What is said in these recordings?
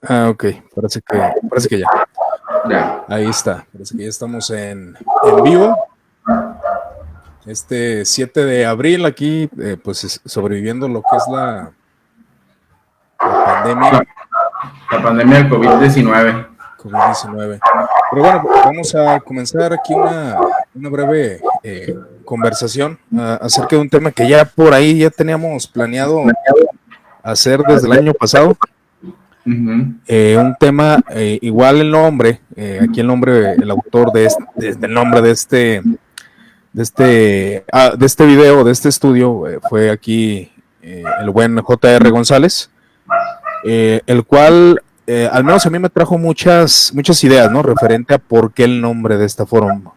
Ah, ok, parece que ya. Ya. Ahí está, parece que ya estamos en vivo. Este 7 de abril aquí, pues sobreviviendo lo que es la pandemia La pandemia del COVID-19. COVID-19. Pero bueno, vamos a comenzar aquí una breve conversación acerca de un tema que ya por ahí ya teníamos planeado hacer desde el año pasado. Un tema, igual el nombre, aquí el nombre, el autor el nombre de este video, de este estudio, fue aquí el buen J.R. González, el cual, al menos a mí me trajo muchas ideas, ¿no? Referente a por qué el nombre de esta forma,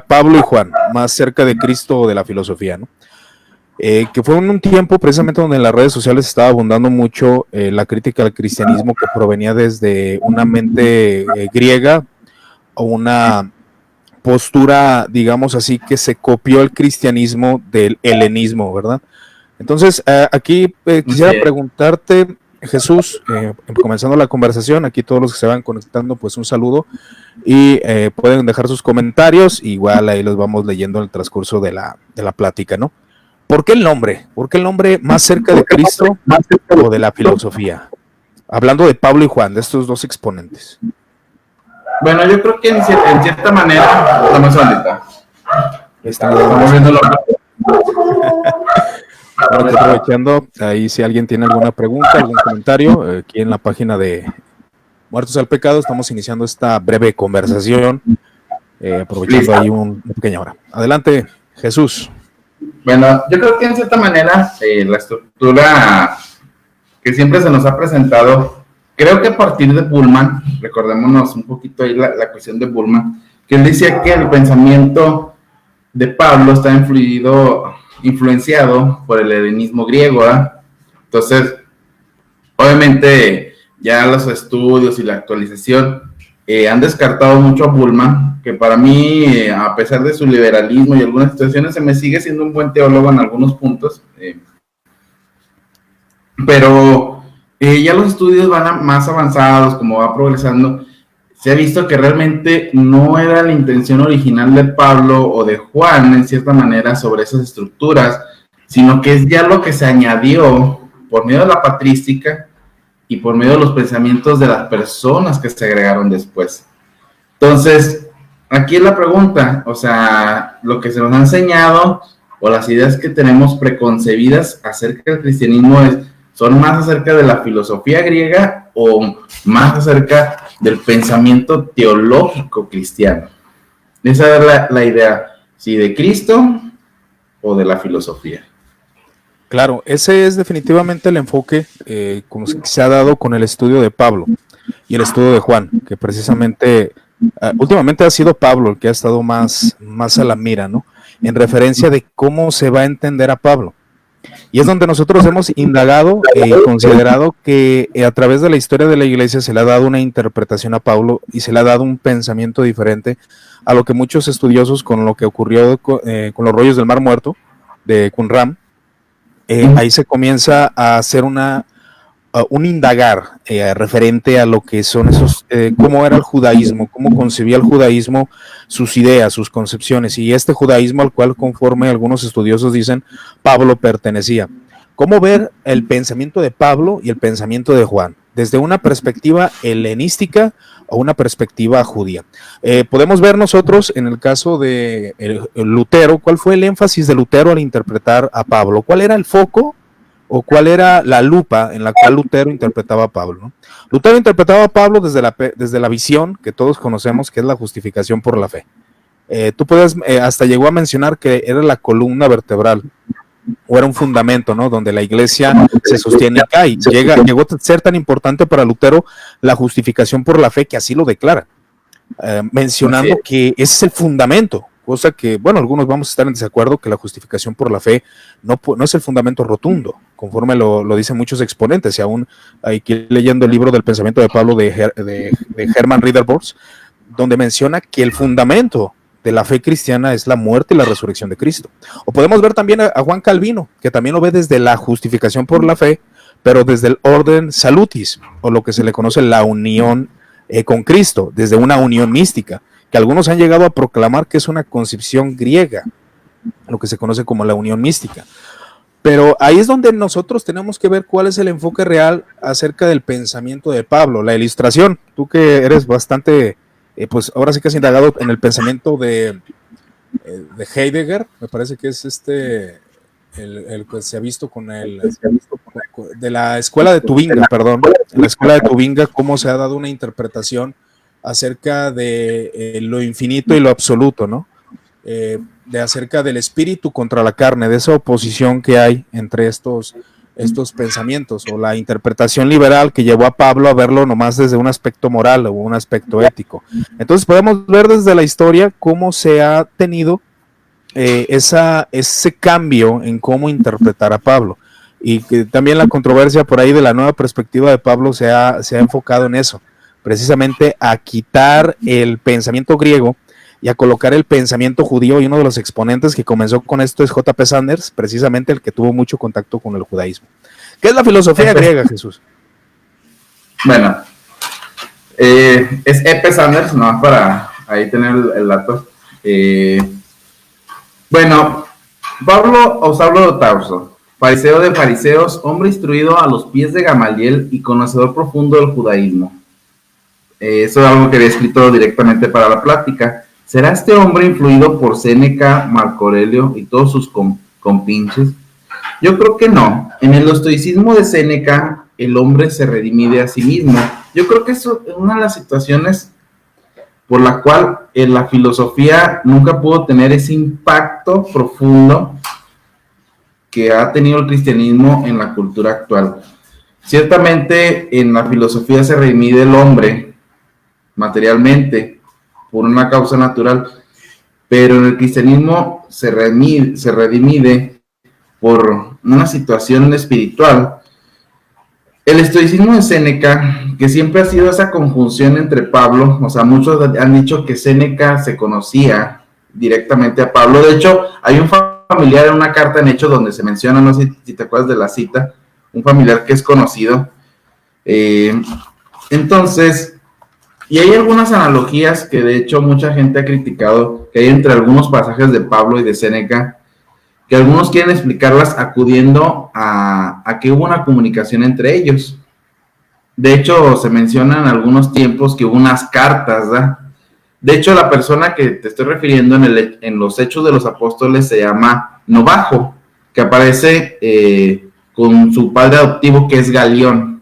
Pablo y Juan, más cerca de Cristo o de la filosofía, ¿no? Que fue en un tiempo precisamente donde en las redes sociales estaba abundando mucho la crítica al cristianismo que provenía desde una mente griega o una postura, digamos así, que se copió el cristianismo del helenismo, ¿verdad? Entonces, aquí quisiera preguntarte, Jesús, comenzando la conversación, aquí todos los que se van conectando, pues un saludo y pueden dejar sus comentarios, igual ahí los vamos leyendo en el transcurso de la plática, ¿no? ¿Por qué el nombre? ¿Por qué el nombre más cerca de Cristo o de la filosofía? Hablando de Pablo y Juan, de estos dos exponentes. Bueno, yo creo que en cierta manera, estamos ahorita. Estamos viendo lo Bueno, aprovechando, ahí si alguien tiene alguna pregunta, algún comentario, aquí en la página de Muertos al Pecado estamos iniciando esta breve conversación, aprovechando ahí una pequeña hora. Adelante, Jesús. Bueno, yo creo que en cierta manera la estructura que siempre se nos ha presentado, creo que a partir de Bullman, recordémonos un poquito ahí la cuestión de Bullman, que él decía que el pensamiento de Pablo está influenciado por el helenismo griego, ¿eh? Entonces, obviamente ya los estudios y la actualización han descartado mucho a Bullman, que para mí, a pesar de su liberalismo y algunas situaciones, se me sigue siendo un buen teólogo en algunos puntos, pero ya los estudios van más avanzados, como va progresando, se ha visto que realmente no era la intención original de Pablo o de Juan, en cierta manera, sobre esas estructuras, sino que es ya lo que se añadió por medio de la patrística y por medio de los pensamientos de las personas que se agregaron después. Entonces, aquí es la pregunta, o sea, lo que se nos ha enseñado o las ideas que tenemos preconcebidas acerca del cristianismo son más acerca de la filosofía griega o más acerca del pensamiento teológico cristiano. Esa es la idea, si de Cristo o de la filosofía. Claro, ese es definitivamente el enfoque como se ha dado con el estudio de Pablo y el estudio de Juan, que precisamente últimamente ha sido Pablo el que ha estado más a la mira, ¿no? En referencia de cómo se va a entender a Pablo. Y es donde nosotros hemos indagado y considerado que a través de la historia de la iglesia se le ha dado una interpretación a Pablo y se le ha dado un pensamiento diferente a lo que muchos estudiosos con lo que ocurrió con los rollos del Mar Muerto de Qumran, ahí se comienza a hacer un indagar referente a lo que son esos, cómo era el judaísmo, cómo concebía el judaísmo, sus ideas, sus concepciones, y este judaísmo al cual, conforme algunos estudiosos dicen, Pablo pertenecía. ¿Cómo ver el pensamiento de Pablo y el pensamiento de Juan? Desde una perspectiva helenística o una perspectiva judía. Podemos ver nosotros, en el caso de el Lutero, ¿cuál fue el énfasis de Lutero al interpretar a Pablo? ¿Cuál era el foco o cuál era la lupa en la cual Lutero interpretaba a Pablo, ¿no? Lutero interpretaba a Pablo desde la visión que todos conocemos, que es la justificación por la fe. Tú puedes, hasta llegó a mencionar que era la columna vertebral, o era un fundamento, ¿no? Donde la iglesia se sostiene y cae. Llegó a ser tan importante para Lutero la justificación por la fe que así lo declara, mencionando que ese es el fundamento. Cosa que, bueno, algunos vamos a estar en desacuerdo que la justificación por la fe no es el fundamento rotundo, conforme lo dicen muchos exponentes, y aún aquí leyendo el libro del pensamiento de Pablo de Hermann Ridderbos, donde menciona que el fundamento de la fe cristiana es la muerte y la resurrección de Cristo. O podemos ver también a Juan Calvino, que también lo ve desde la justificación por la fe, pero desde el orden salutis, o lo que se le conoce la unión con Cristo, desde una unión mística, que algunos han llegado a proclamar que es una concepción griega, lo que se conoce como la unión mística. Pero ahí es donde nosotros tenemos que ver cuál es el enfoque real acerca del pensamiento de Pablo, la ilustración. Tú que eres bastante, pues ahora sí que has indagado en el pensamiento de Heidegger, me parece que es el que se ha visto con de la escuela de Tubinga, perdón, en la escuela de Tubinga, cómo se ha dado una interpretación acerca de lo infinito y lo absoluto, ¿no? De acerca del espíritu contra la carne, de esa oposición que hay entre estos pensamientos, o la interpretación liberal que llevó a Pablo a verlo nomás desde un aspecto moral o un aspecto ético. Entonces podemos ver desde la historia cómo se ha tenido ese cambio en cómo interpretar a Pablo, y que también la controversia por ahí de la nueva perspectiva de Pablo se ha enfocado en eso, precisamente a quitar el pensamiento griego y a colocar el pensamiento judío, y uno de los exponentes que comenzó con esto es J.P. Sanders, precisamente el que tuvo mucho contacto con el judaísmo. ¿Qué es la filosofía griega, Jesús? Bueno, es E.P. Sanders, no para ahí tener el dato. Bueno, Pablo o Saulo de Tarso, fariseo de fariseos, hombre instruido a los pies de Gamaliel y conocedor profundo del judaísmo. Eso es algo que había escrito directamente para la plática. ¿Será este hombre influido por Séneca, Marco Aurelio y todos sus compinches? Yo creo que no. En el estoicismo de Séneca, el hombre se redime a sí mismo. Yo creo que eso es una de las situaciones por la cual la filosofía nunca pudo tener ese impacto profundo que ha tenido el cristianismo en la cultura actual. Ciertamente en la filosofía se redime el hombre materialmente por una causa natural, pero en el cristianismo se redime por una situación espiritual. El estoicismo de Séneca, que siempre ha sido esa conjunción entre Pablo, o sea, muchos han dicho que Séneca se conocía directamente a Pablo. De hecho, hay un familiar en una carta en Hechos donde se menciona, no sé si te acuerdas de la cita, un familiar que es conocido. Entonces, y hay algunas analogías que de hecho mucha gente ha criticado, que hay entre algunos pasajes de Pablo y de Séneca, que algunos quieren explicarlas acudiendo a que hubo una comunicación entre ellos. De hecho, se menciona en algunos tiempos que hubo unas cartas, ¿verdad? De hecho, la persona que te estoy refiriendo en los Hechos de los Apóstoles se llama Novajo, que aparece con su padre adoptivo, que es Galión,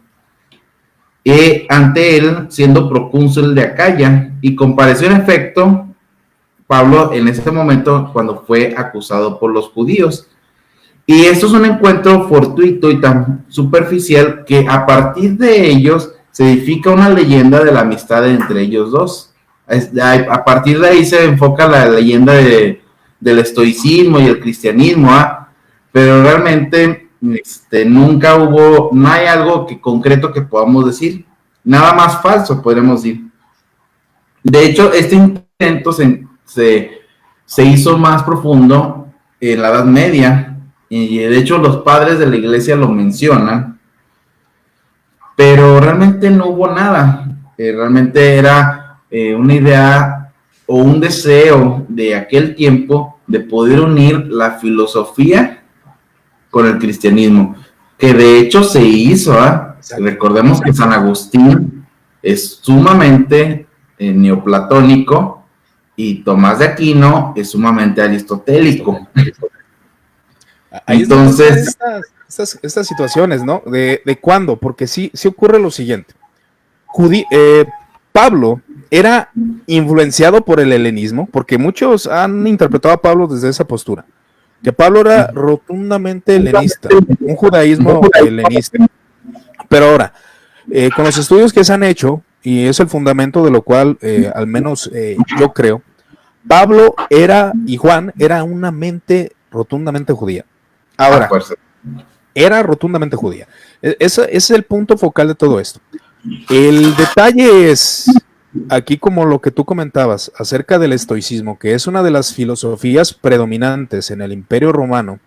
y ante él siendo procónsul de Acaya, y compareció en efecto Pablo en ese momento cuando fue acusado por los judíos. Y esto es un encuentro fortuito y tan superficial que a partir de ellos se edifica una leyenda de la amistad entre ellos dos. A partir de ahí se enfoca la leyenda del estoicismo y el cristianismo, pero realmente nunca no hay algo concreto que podamos decir, nada más falso podremos decir. De hecho, este intento se hizo más profundo en la Edad Media, y de hecho los padres de la iglesia lo mencionan, pero realmente no hubo nada. Realmente era una idea o un deseo de aquel tiempo de poder unir la filosofía con el cristianismo, que de hecho se hizo. Recordemos que San Agustín es sumamente neoplatónico, y Tomás de Aquino es sumamente aristotélico. Ahí entonces, estas situaciones, ¿no? ¿De cuándo? Porque sí ocurre lo siguiente. Pablo era influenciado por el helenismo, porque muchos han interpretado a Pablo desde esa postura, que Pablo era rotundamente helenista, un judaísmo helenista. Pero ahora, con los estudios que se han hecho, y es el fundamento de lo cual, al menos yo creo, Pablo y Juan era una mente rotundamente judía. Ahora, era rotundamente judía. Ese es el punto focal de todo esto. El detalle es, aquí como lo que tú comentabas acerca del estoicismo, que es una de las filosofías predominantes en el Imperio Romano,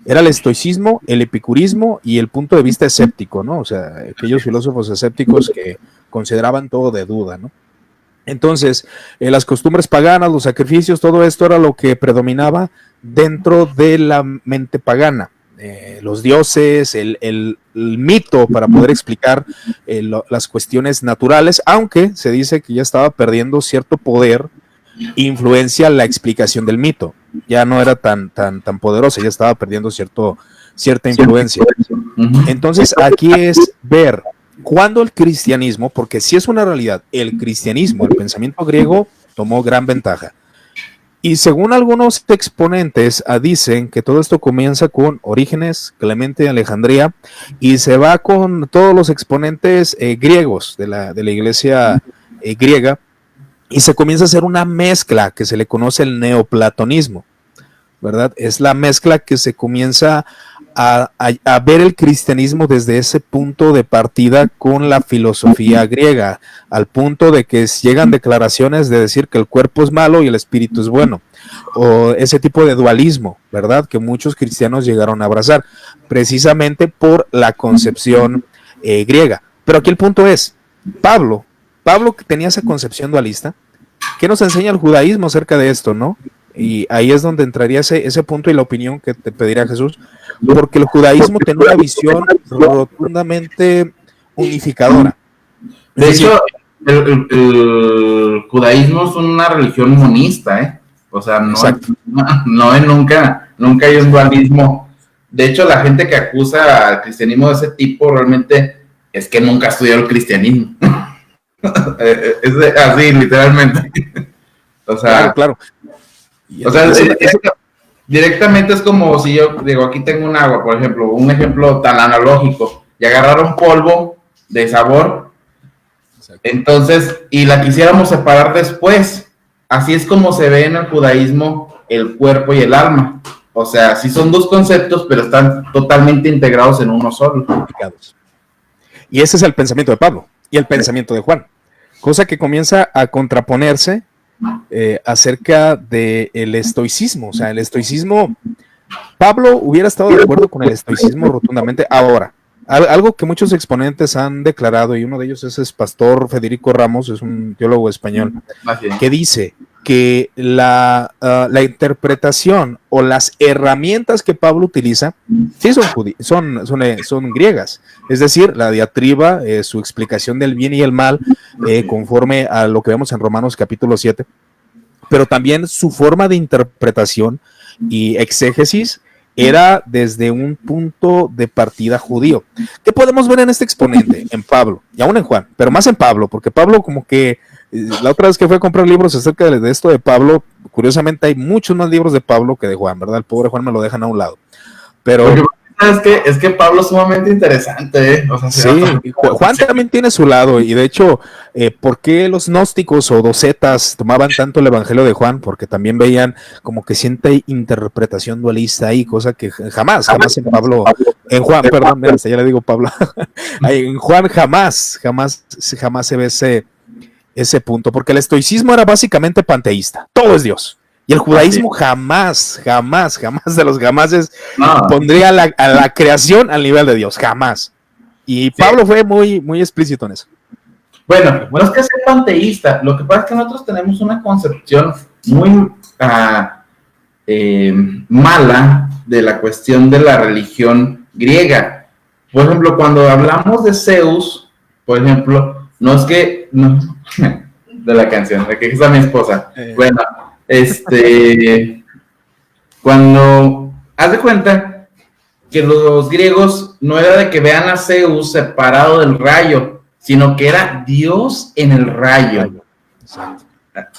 Era el estoicismo, el epicurismo y el punto de vista escéptico, ¿no? O sea, aquellos filósofos escépticos que consideraban todo de duda, ¿no? Entonces, las costumbres paganas, los sacrificios, todo esto era lo que predominaba dentro de la mente pagana. Los dioses, el mito para poder explicar las cuestiones naturales, aunque se dice que ya estaba perdiendo cierto poder, influencia la explicación del mito. Ya no era tan poderosa, ya estaba perdiendo cierta influencia. Entonces, aquí es ver cuando el cristianismo, porque si es una realidad, el cristianismo, el pensamiento griego tomó gran ventaja. Y según algunos exponentes, dicen que todo esto comienza con Orígenes, Clemente de Alejandría, y se va con todos los exponentes griegos de la iglesia griega, y se comienza a hacer una mezcla que se le conoce el neoplatonismo, ¿verdad? Es la mezcla que se comienza a ver el cristianismo desde ese punto de partida con la filosofía griega, al punto de que llegan declaraciones de decir que el cuerpo es malo y el espíritu es bueno, o ese tipo de dualismo, ¿verdad? Que muchos cristianos llegaron a abrazar, precisamente por la concepción griega. Pero aquí el punto es, Pablo que tenía esa concepción dualista, ¿qué nos enseña el judaísmo acerca de esto, no? Y ahí es donde entraría ese punto y la opinión que te pediría Jesús, porque el judaísmo tiene una visión rotundamente unificadora. De hecho, el judaísmo es una religión monista, ¿eh? O sea, nunca hay un dualismo. De hecho, la gente que acusa al cristianismo de ese tipo realmente es que nunca estudió el cristianismo. Es así, literalmente. O sea, claro. O sea, directamente es como si yo digo, aquí tengo un agua, por ejemplo, un ejemplo tan analógico, y agarraron polvo de sabor, exacto. Entonces, y la quisiéramos separar después. Así es como se ve en el judaísmo el cuerpo y el alma. O sea, sí son dos conceptos, pero están totalmente integrados en uno solo. Y ese es el pensamiento de Pablo y el pensamiento de Juan, cosa que comienza a contraponerse acerca del estoicismo. O sea, el estoicismo, Pablo hubiera estado de acuerdo con el estoicismo rotundamente. Ahora, algo que muchos exponentes han declarado, y uno de ellos es Pastor Federico Ramos, es un teólogo español, que dice que la interpretación o las herramientas que Pablo utiliza sí son griegas, es decir, la diatriba, su explicación del bien y el mal, conforme a lo que vemos en Romanos capítulo 7, pero también su forma de interpretación y exégesis era desde un punto de partida judío. ¿Qué podemos ver en este exponente? En Pablo, y aún en Juan, pero más en Pablo, porque Pablo como que la otra vez que fue a comprar libros acerca de esto de Pablo, curiosamente hay muchos más libros de Pablo que de Juan, ¿verdad? El pobre Juan me lo dejan a un lado. Pero es que Pablo es sumamente interesante, ¿eh? O sea, sí, Juan también tiene su lado, y de hecho, ¿por qué los gnósticos o docetas tomaban tanto el evangelio de Juan? Porque también veían como que siente interpretación dualista ahí, cosa que jamás en Pablo, en Juan, perdón, mira, hasta ya le digo Pablo, en Juan jamás se ve ese punto, porque el estoicismo era básicamente panteísta, todo es Dios. Y el judaísmo jamás de los jamases pondría a la creación al nivel de Dios, jamás. Y Pablo fue muy explícito en eso. Bueno, no es que sea panteísta, lo que pasa es que nosotros tenemos una concepción muy mala de la cuestión de la religión griega. Por ejemplo, cuando hablamos de Zeus, por ejemplo, no es que... No, de la canción, de que está mi esposa. Bueno, cuando haz de cuenta que los griegos no era de que vean a Zeus separado del rayo, sino que era Dios en el rayo. Exacto.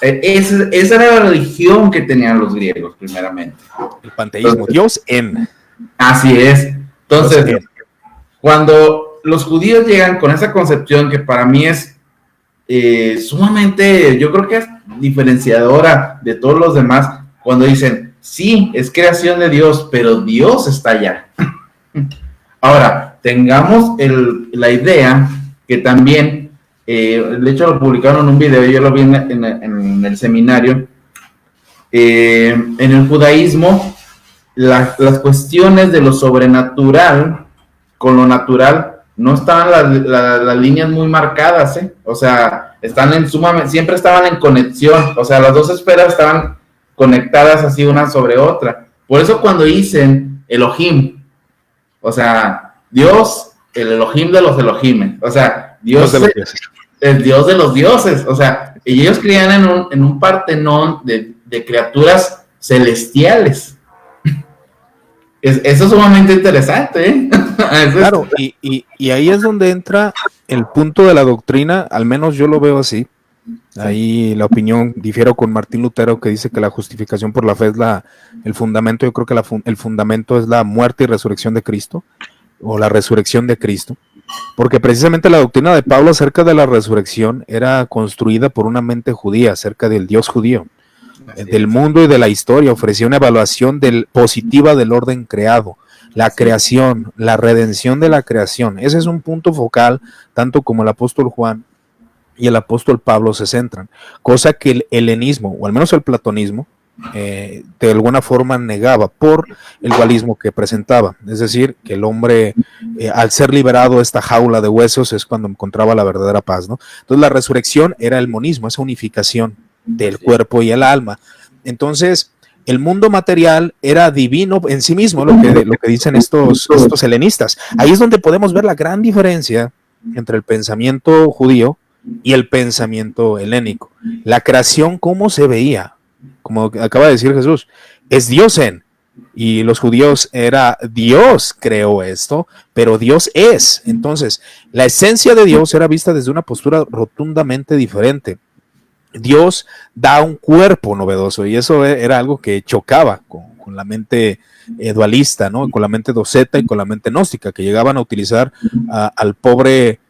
Esa era la religión que tenían los griegos, primeramente. El panteísmo, entonces, Dios en. Así es. Entonces, cuando los judíos llegan con esa concepción que para mí es sumamente, yo creo que es diferenciadora de todos los demás, cuando dicen, sí, es creación de Dios, pero Dios está allá. Ahora, tengamos la idea que también, de hecho lo publicaron en un video, yo lo vi en el seminario, en el judaísmo, las cuestiones de lo sobrenatural con lo natural no estaban las líneas muy marcadas, ¿eh? O sea, siempre estaban en conexión, o sea, las dos esferas estaban conectadas así una sobre otra. Por eso cuando dicen Elohim, o sea, Dios, el Elohim de los Elohimes, o sea, Dios es el Dios de los dioses, o sea, y ellos creían en un partenón de criaturas celestiales. Eso es sumamente interesante, ¿eh? Claro, y ahí es donde entra el punto de la doctrina, al menos yo lo veo así. Ahí la opinión, difiero con Martín Lutero, que dice que la justificación por la fe es el fundamento. Yo creo que el fundamento es la muerte y resurrección de Cristo, o la resurrección de Cristo, porque precisamente la doctrina de Pablo acerca de la resurrección era construida por una mente judía, acerca del Dios judío, del mundo y de la historia. Ofrecía una evaluación positiva del orden creado, la creación, la redención de la creación. Ese es un punto focal, tanto como el apóstol Juan y el apóstol Pablo se centran, cosa que el helenismo, o al menos el platonismo, de alguna forma negaba por el dualismo que presentaba, es decir, que el hombre, al ser liberado de esta jaula de huesos, es cuando encontraba la verdadera paz, ¿no? Entonces la resurrección era el monismo, esa unificación del cuerpo y el alma. Entonces el mundo material era divino en sí mismo, lo que dicen estos helenistas. Ahí es donde podemos ver la gran diferencia entre el pensamiento judío y el pensamiento helénico. La creación, ¿cómo se veía? Como acaba de decir Jesús, es Dios en, y los judíos era Dios creó esto, pero Dios es. Entonces, la esencia de Dios era vista desde una postura rotundamente diferente. Dios da un cuerpo novedoso, y eso era algo que chocaba con la mente dualista, ¿no? Con la mente doceta y con la mente gnóstica, que llegaban a utilizar al pobre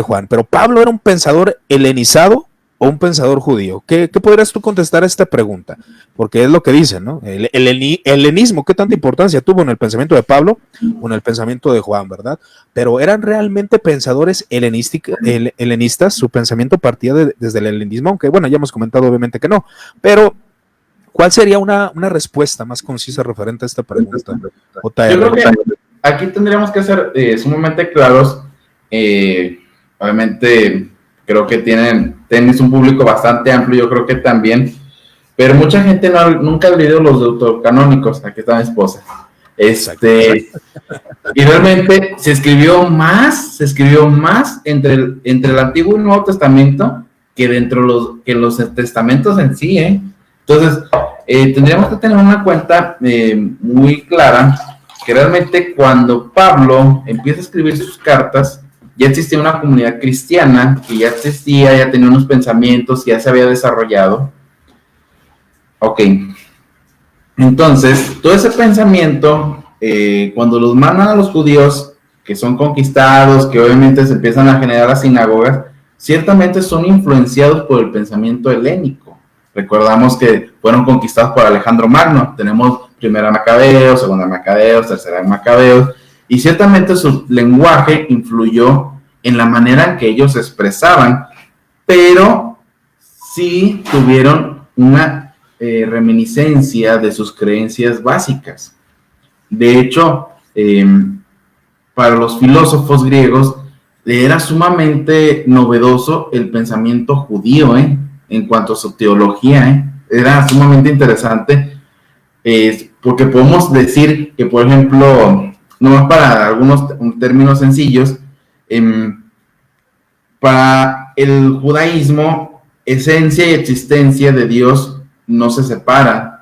Juan. Pero Pablo era un pensador helenizado o un pensador judío. ¿Qué podrías tú contestar a esta pregunta? Porque es lo que dicen, ¿no? El helenismo, ¿qué tanta importancia tuvo en el pensamiento de Pablo o en el pensamiento de Juan, verdad? Pero ¿eran realmente pensadores helenistas? Su pensamiento partía desde el helenismo, aunque bueno, ya hemos comentado obviamente que no. Pero ¿cuál sería una respuesta más concisa referente a esta pregunta? Yo creo que aquí tendríamos que ser sumamente claros. Obviamente creo que tienes un público bastante amplio, yo creo que también, pero mucha gente nunca ha leído los deuterocanónicos. Aquí está mi esposa. Y realmente se escribió más entre el Antiguo y el Nuevo Testamento que que los testamentos en sí, ¿eh? Entonces, tendríamos que tener una cuenta muy clara, que realmente cuando Pablo empieza a escribir sus cartas, ya existía una comunidad cristiana, que ya existía, ya tenía unos pensamientos, ya se había desarrollado. Ok. Entonces, todo ese pensamiento, cuando los mandan a los judíos, que son conquistados, que obviamente se empiezan a generar las sinagogas, ciertamente son influenciados por el pensamiento helénico. Recordamos que fueron conquistados por Alejandro Magno. Tenemos primera Macabeos, segunda Macabeos, tercera Macabeos, y ciertamente su lenguaje influyó en la manera en que ellos se expresaban, pero sí tuvieron una reminiscencia de sus creencias básicas. De hecho, para los filósofos griegos era sumamente novedoso el pensamiento judío, en cuanto a su teología, era sumamente interesante, porque podemos decir que, por ejemplo, nomás para algunos términos sencillos, para el judaísmo, esencia y existencia de Dios no se separan.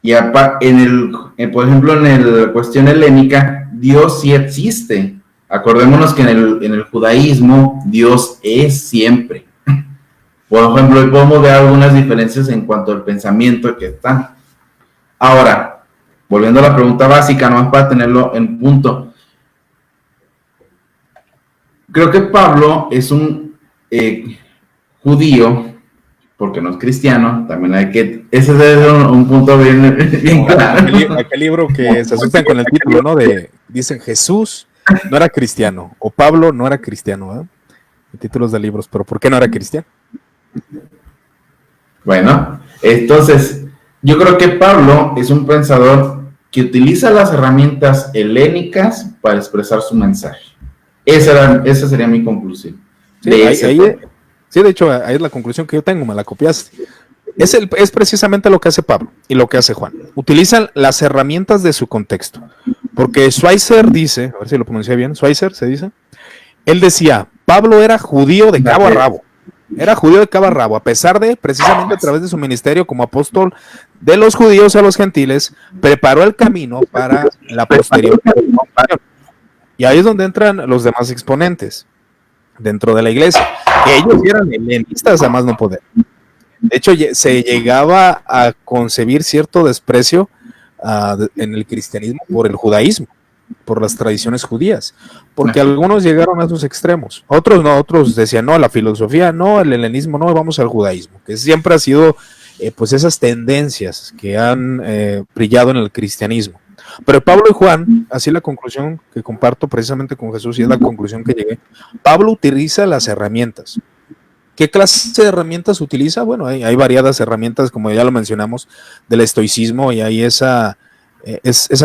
Y por ejemplo, en la cuestión helénica, Dios sí existe. Acordémonos que en el judaísmo, Dios es siempre. Por ejemplo, hoy podemos ver algunas diferencias en cuanto al pensamiento que están. Ahora, volviendo a la pregunta básica, nomás para tenerlo en punto. Creo que Pablo es un judío, porque no es cristiano. También ese es un punto bien claro. Aquel libro que se asustan con el título, ¿no? Dicen Jesús no era cristiano, o Pablo no era cristiano, ¿eh? Títulos de libros, pero ¿por qué no era cristiano? Bueno, entonces, yo creo que Pablo es un pensador que utiliza las herramientas helénicas para expresar su mensaje. Esa sería mi conclusión. Sí, de hecho, ahí es la conclusión que yo tengo, me la copiaste. Es precisamente lo que hace Pablo y lo que hace Juan. Utilizan las herramientas de su contexto. Porque Schweitzer dice, a ver si lo pronuncié bien, Schweitzer se dice, él decía, Pablo era judío de cabo a rabo. Era judío de cabo a rabo, a pesar de, precisamente a través de su ministerio como apóstol de los judíos a los gentiles, preparó el camino para la posterior. Y ahí es donde entran los demás exponentes dentro de la iglesia, que ellos eran helenistas a más no poder. De hecho, se llegaba a concebir cierto desprecio en el cristianismo por el judaísmo, por las tradiciones judías, porque algunos llegaron a esos extremos, otros no, otros decían no, la filosofía no, el helenismo no, vamos al judaísmo, que siempre ha sido pues esas tendencias que han brillado en el cristianismo. Pero Pablo y Juan, así la conclusión que comparto precisamente con Jesús, y es la conclusión que llegué, Pablo utiliza las herramientas. ¿Qué clase de herramientas utiliza? Bueno, hay variadas herramientas, como ya lo mencionamos, del estoicismo, y hay esa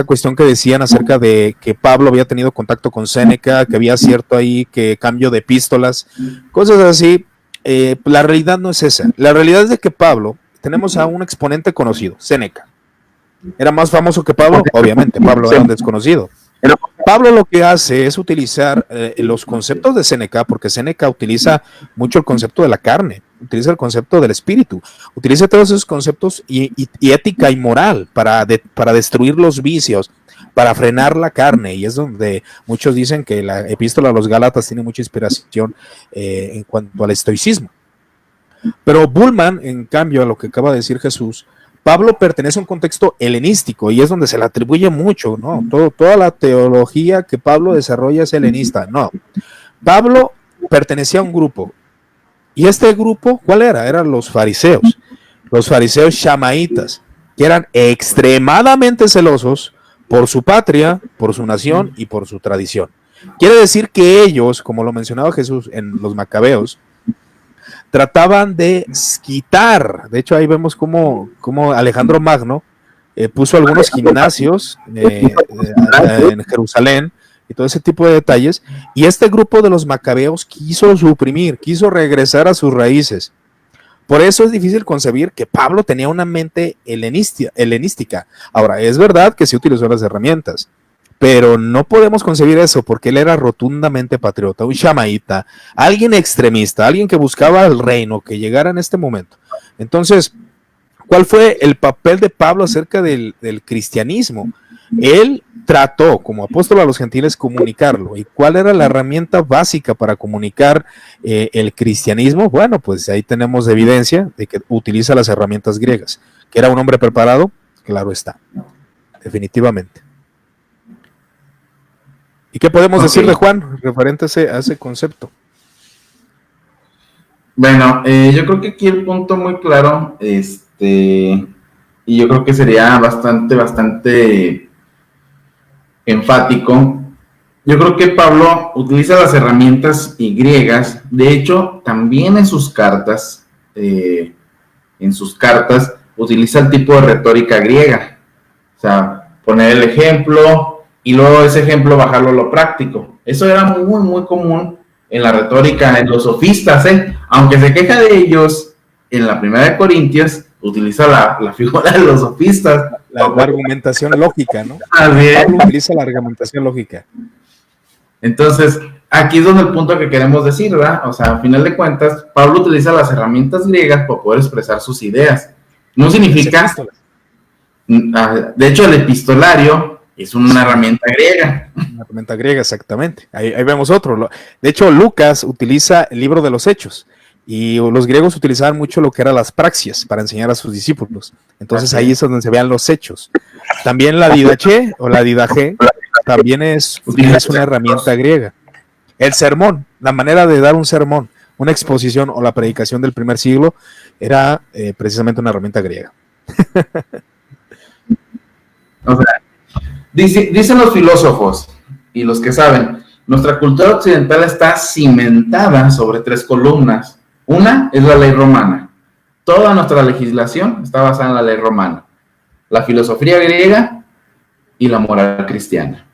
cuestión que decían acerca de que Pablo había tenido contacto con Séneca, que había cierto ahí que cambio de epístolas, cosas así. La realidad no es esa. La realidad es de que Pablo, tenemos a un exponente conocido, Séneca. ¿Era más famoso que Pablo? Obviamente, Pablo era un desconocido. Pablo lo que hace es utilizar los conceptos de Séneca, porque Séneca utiliza mucho el concepto de la carne, utiliza el concepto del espíritu, utiliza todos esos conceptos y ética y moral para destruir los vicios, para frenar la carne, y es donde muchos dicen que la epístola a los Gálatas tiene mucha inspiración en cuanto al estoicismo. Pero Bullman, en cambio, a lo que acaba de decir Jesús, Pablo pertenece a un contexto helenístico y es donde se le atribuye mucho, ¿no? Toda la teología que Pablo desarrolla es helenista. No, Pablo pertenecía a un grupo. ¿Y este grupo cuál era? Eran los fariseos shamaitas, que eran extremadamente celosos por su patria, por su nación y por su tradición. Quiere decir que ellos, como lo mencionaba Jesús en los Macabeos, trataban de quitar, de hecho ahí vemos cómo Alejandro Magno puso algunos gimnasios en Jerusalén y todo ese tipo de detalles, y este grupo de los Macabeos quiso regresar a sus raíces. Por eso es difícil concebir que Pablo tenía una mente helenística. Ahora, es verdad que sí utilizó las herramientas, pero no podemos concebir eso porque él era rotundamente patriota, un shamaíta, alguien extremista, alguien que buscaba el reino, que llegara en este momento. Entonces, ¿cuál fue el papel de Pablo acerca del cristianismo? Él trató, como apóstol a los gentiles, comunicarlo. ¿Y cuál era la herramienta básica para comunicar el cristianismo? Bueno, pues ahí tenemos evidencia de que utiliza las herramientas griegas. ¿Que era un hombre preparado? Claro está, definitivamente. ¿Y qué podemos decir de Juan referente a ese concepto? Bueno, yo creo que aquí el punto muy claro, y yo creo que sería bastante enfático. Yo creo que Pablo utiliza las herramientas griegas. De hecho, también en sus cartas utiliza el tipo de retórica griega. O sea, poner el ejemplo y luego ese ejemplo bajarlo a lo práctico. Eso era muy, muy común en la retórica, en los sofistas, aunque se queja de ellos, en la primera de Corintios utiliza la figura de los sofistas. La argumentación lógica, ¿no? Pablo utiliza la argumentación lógica. Entonces, aquí es donde el punto que queremos decir, ¿verdad? O sea, a final de cuentas, Pablo utiliza las herramientas griegas para poder expresar sus ideas. No significa... De hecho, el epistolario es una herramienta griega. Una herramienta griega, exactamente. Ahí vemos otro. De hecho, Lucas utiliza el libro de los Hechos y los griegos utilizaban mucho lo que eran las praxias para enseñar a sus discípulos. Entonces ahí es donde se vean los hechos. También la didache o la didaje también es una herramienta griega. El sermón, la manera de dar un sermón, una exposición o la predicación del primer siglo era precisamente una herramienta griega. O sea, dicen los filósofos y los que saben, nuestra cultura occidental está cimentada sobre 3 columnas. Una es la ley romana. Toda nuestra legislación está basada en la ley romana. La filosofía griega, y la moral cristiana.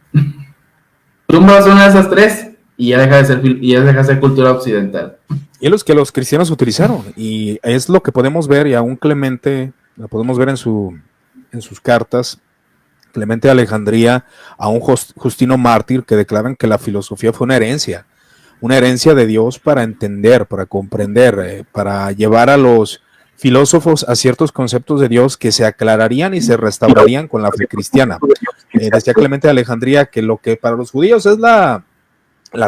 Tumbas una de esas tres y ya deja de ser cultura occidental. Y es los que los cristianos utilizaron, y es lo que podemos ver, y aún Clemente, lo podemos ver en sus cartas, Clemente de Alejandría, a un Justino mártir, que declaran que la filosofía fue una herencia de Dios para entender, para comprender, para llevar a los filósofos a ciertos conceptos de Dios que se aclararían y se restaurarían con la fe cristiana. Decía Clemente de Alejandría que lo que para los judíos es la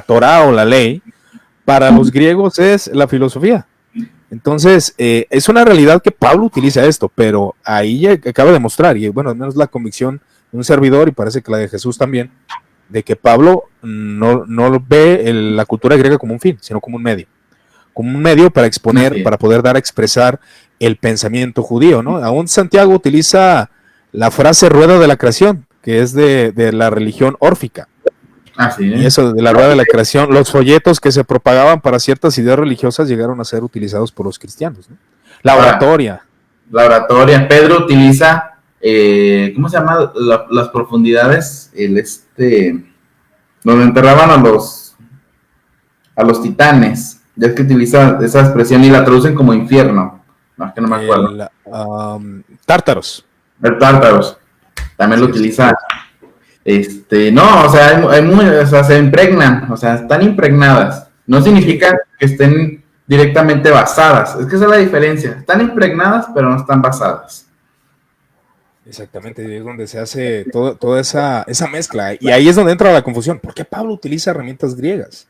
Torá o la ley, para los griegos es la filosofía. Entonces, es una realidad que Pablo utiliza esto, pero ahí ya acaba de mostrar, y bueno, al menos la convicción de un servidor, y parece que la de Jesús también, de que Pablo no ve la cultura griega como un fin, sino como un medio para exponer, para poder dar a expresar el pensamiento judío, ¿no? Aún Santiago utiliza la frase rueda de la creación, que es de la religión órfica. Así es. Y eso de la rueda de la creación, los folletos que se propagaban para ciertas ideas religiosas llegaron a ser utilizados por los cristianos, ¿no? La oratoria. Pedro utiliza, ¿cómo se llama? Las profundidades, donde enterraban a los titanes. Ya es que utiliza esa expresión y la traducen como infierno. No, es que no me acuerdo. Tártaros. El Tártaros. También lo utiliza. No, o sea, se impregnan, o sea, están impregnadas. No significa que estén directamente basadas. Es que esa es la diferencia. Están impregnadas, pero no están basadas. Exactamente, es donde se hace toda esa mezcla. Y ahí es donde entra la confusión. ¿Por qué Pablo utiliza herramientas griegas?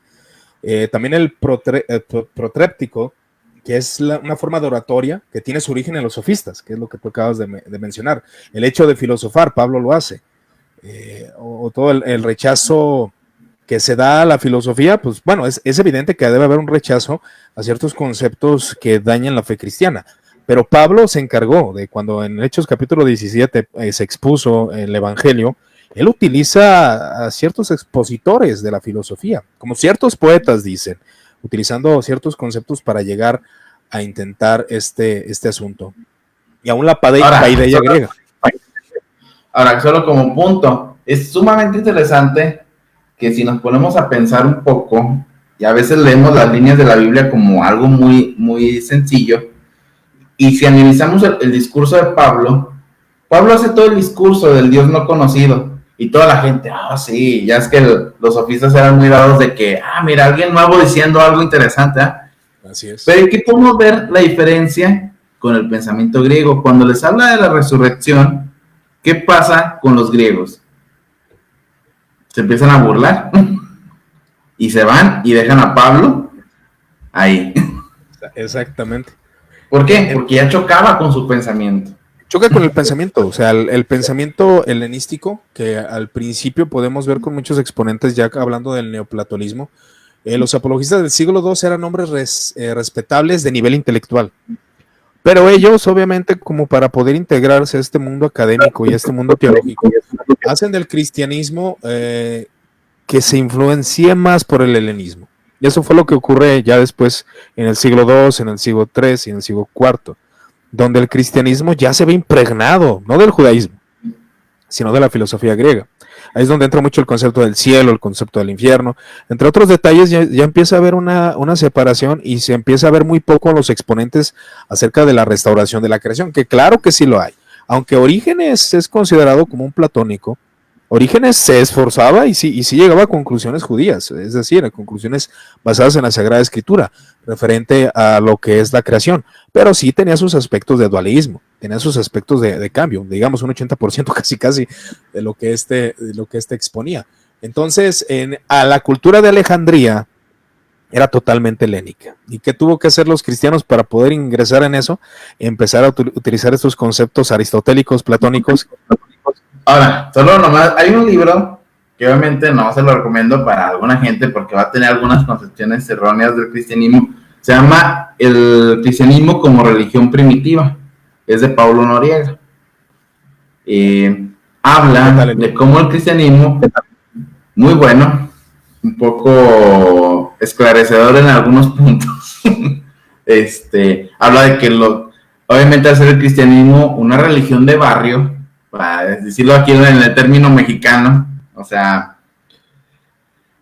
También el protréptico, que es una forma de oratoria que tiene su origen en los sofistas, que es lo que tú acabas de mencionar. El hecho de filosofar, Pablo lo hace. O todo el rechazo que se da a la filosofía, pues bueno, es evidente que debe haber un rechazo a ciertos conceptos que dañan la fe cristiana, pero Pablo se encargó de, cuando en Hechos capítulo 17 se expuso el Evangelio, él utiliza a ciertos expositores de la filosofía, como ciertos poetas dicen, utilizando ciertos conceptos para llegar a intentar este asunto, y aún la paideia griega. Ahora, solo como punto, es sumamente interesante que si nos ponemos a pensar un poco, y a veces leemos las líneas de la Biblia como algo muy, muy sencillo, y si analizamos el discurso de Pablo hace todo el discurso del Dios no conocido, y toda la gente, sí, ya es que los sofistas eran muy dados de que, mira, alguien nuevo diciendo algo interesante, Así es. Pero aquí podemos ver la diferencia con el pensamiento griego. Cuando les habla de la resurrección, ¿qué pasa con los griegos? Se empiezan a burlar y se van y dejan a Pablo ahí. Exactamente. ¿Por qué? Porque ya chocaba con su pensamiento. Choca con el pensamiento, o sea, el pensamiento helenístico, que al principio podemos ver con muchos exponentes, ya hablando del neoplatonismo. Los apologistas del siglo II eran hombres respetables de nivel intelectual, pero ellos, obviamente, como para poder integrarse a este mundo académico y a este mundo teológico, hacen del cristianismo que se influencie más por el helenismo. Y eso fue lo que ocurre ya después en el siglo II, en el siglo III y en el siglo IV, donde el cristianismo ya se ve impregnado, no del judaísmo, sino de la filosofía griega. Ahí es donde entra mucho el concepto del cielo, el concepto del infierno, entre otros detalles. Ya empieza a haber una separación, y se empieza a ver muy poco los exponentes acerca de la restauración de la creación, que claro que sí lo hay, aunque Orígenes es considerado como un platónico. Orígenes se esforzaba y sí llegaba a conclusiones judías, es decir, a conclusiones basadas en la Sagrada Escritura, referente a lo que es la creación, pero sí tenía sus aspectos de dualismo, tenía sus aspectos de cambio, digamos un 80% casi de lo que este exponía. Entonces, a la cultura de Alejandría era totalmente helénica. ¿Y qué tuvo que hacer los cristianos para poder ingresar en eso? Empezar a utilizar estos conceptos aristotélicos, platónicos. Ahora, solo nomás, hay un libro que obviamente no se lo recomiendo para alguna gente porque va a tener algunas concepciones erróneas del cristianismo. Se llama El cristianismo como religión primitiva. Es de Paulo Noriega. Habla de cómo el cristianismo, muy bueno, un poco esclarecedor en algunos puntos. Habla de que obviamente hacer el cristianismo una religión de barrio, para decirlo aquí en el término mexicano, o sea,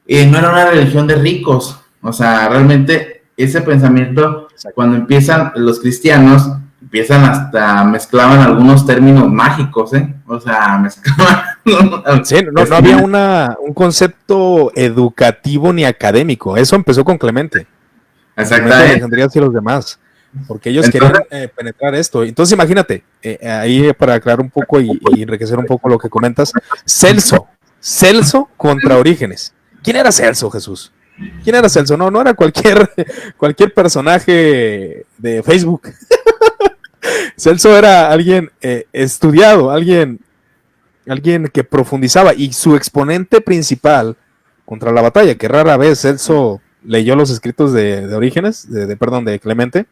no era una religión de ricos, o sea, realmente ese pensamiento, cuando empiezan los cristianos, empiezan hasta, mezclaban algunos términos mágicos, o sea, mezclaban. Sí, no había un concepto educativo ni académico, eso empezó con Clemente. Exactamente. Alejandría y los demás, porque ellos querían penetrar esto. Entonces imagínate, ahí para aclarar un poco y enriquecer un poco lo que comentas, Celso contra Orígenes. ¿Quién era Celso, Jesús? ¿Quién era Celso? No era cualquier personaje de Facebook. Celso era alguien estudiado, alguien que profundizaba, y su exponente principal contra la batalla, que rara vez Celso leyó los escritos de Orígenes, de Clemente,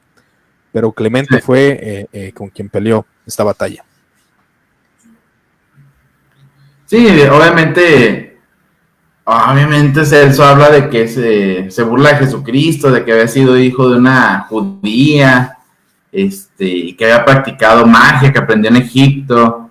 pero Clemente fue con quien peleó esta batalla. Sí, obviamente Celso habla de que se burla de Jesucristo, de que había sido hijo de una judía, y que había practicado magia, que aprendió en Egipto.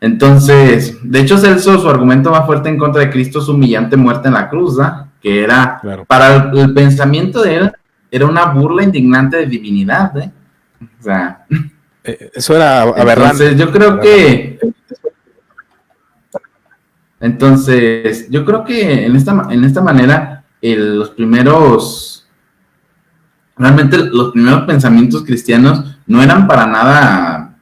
Entonces, de hecho, Celso, su argumento más fuerte en contra de Cristo es su humillante muerte en la cruz, ¿no? Que era, claro, para el pensamiento de él, era una burla indignante de divinidad, O sea, eso era aberrante. Entonces, yo creo que en esta manera, los primeros pensamientos cristianos no eran para nada,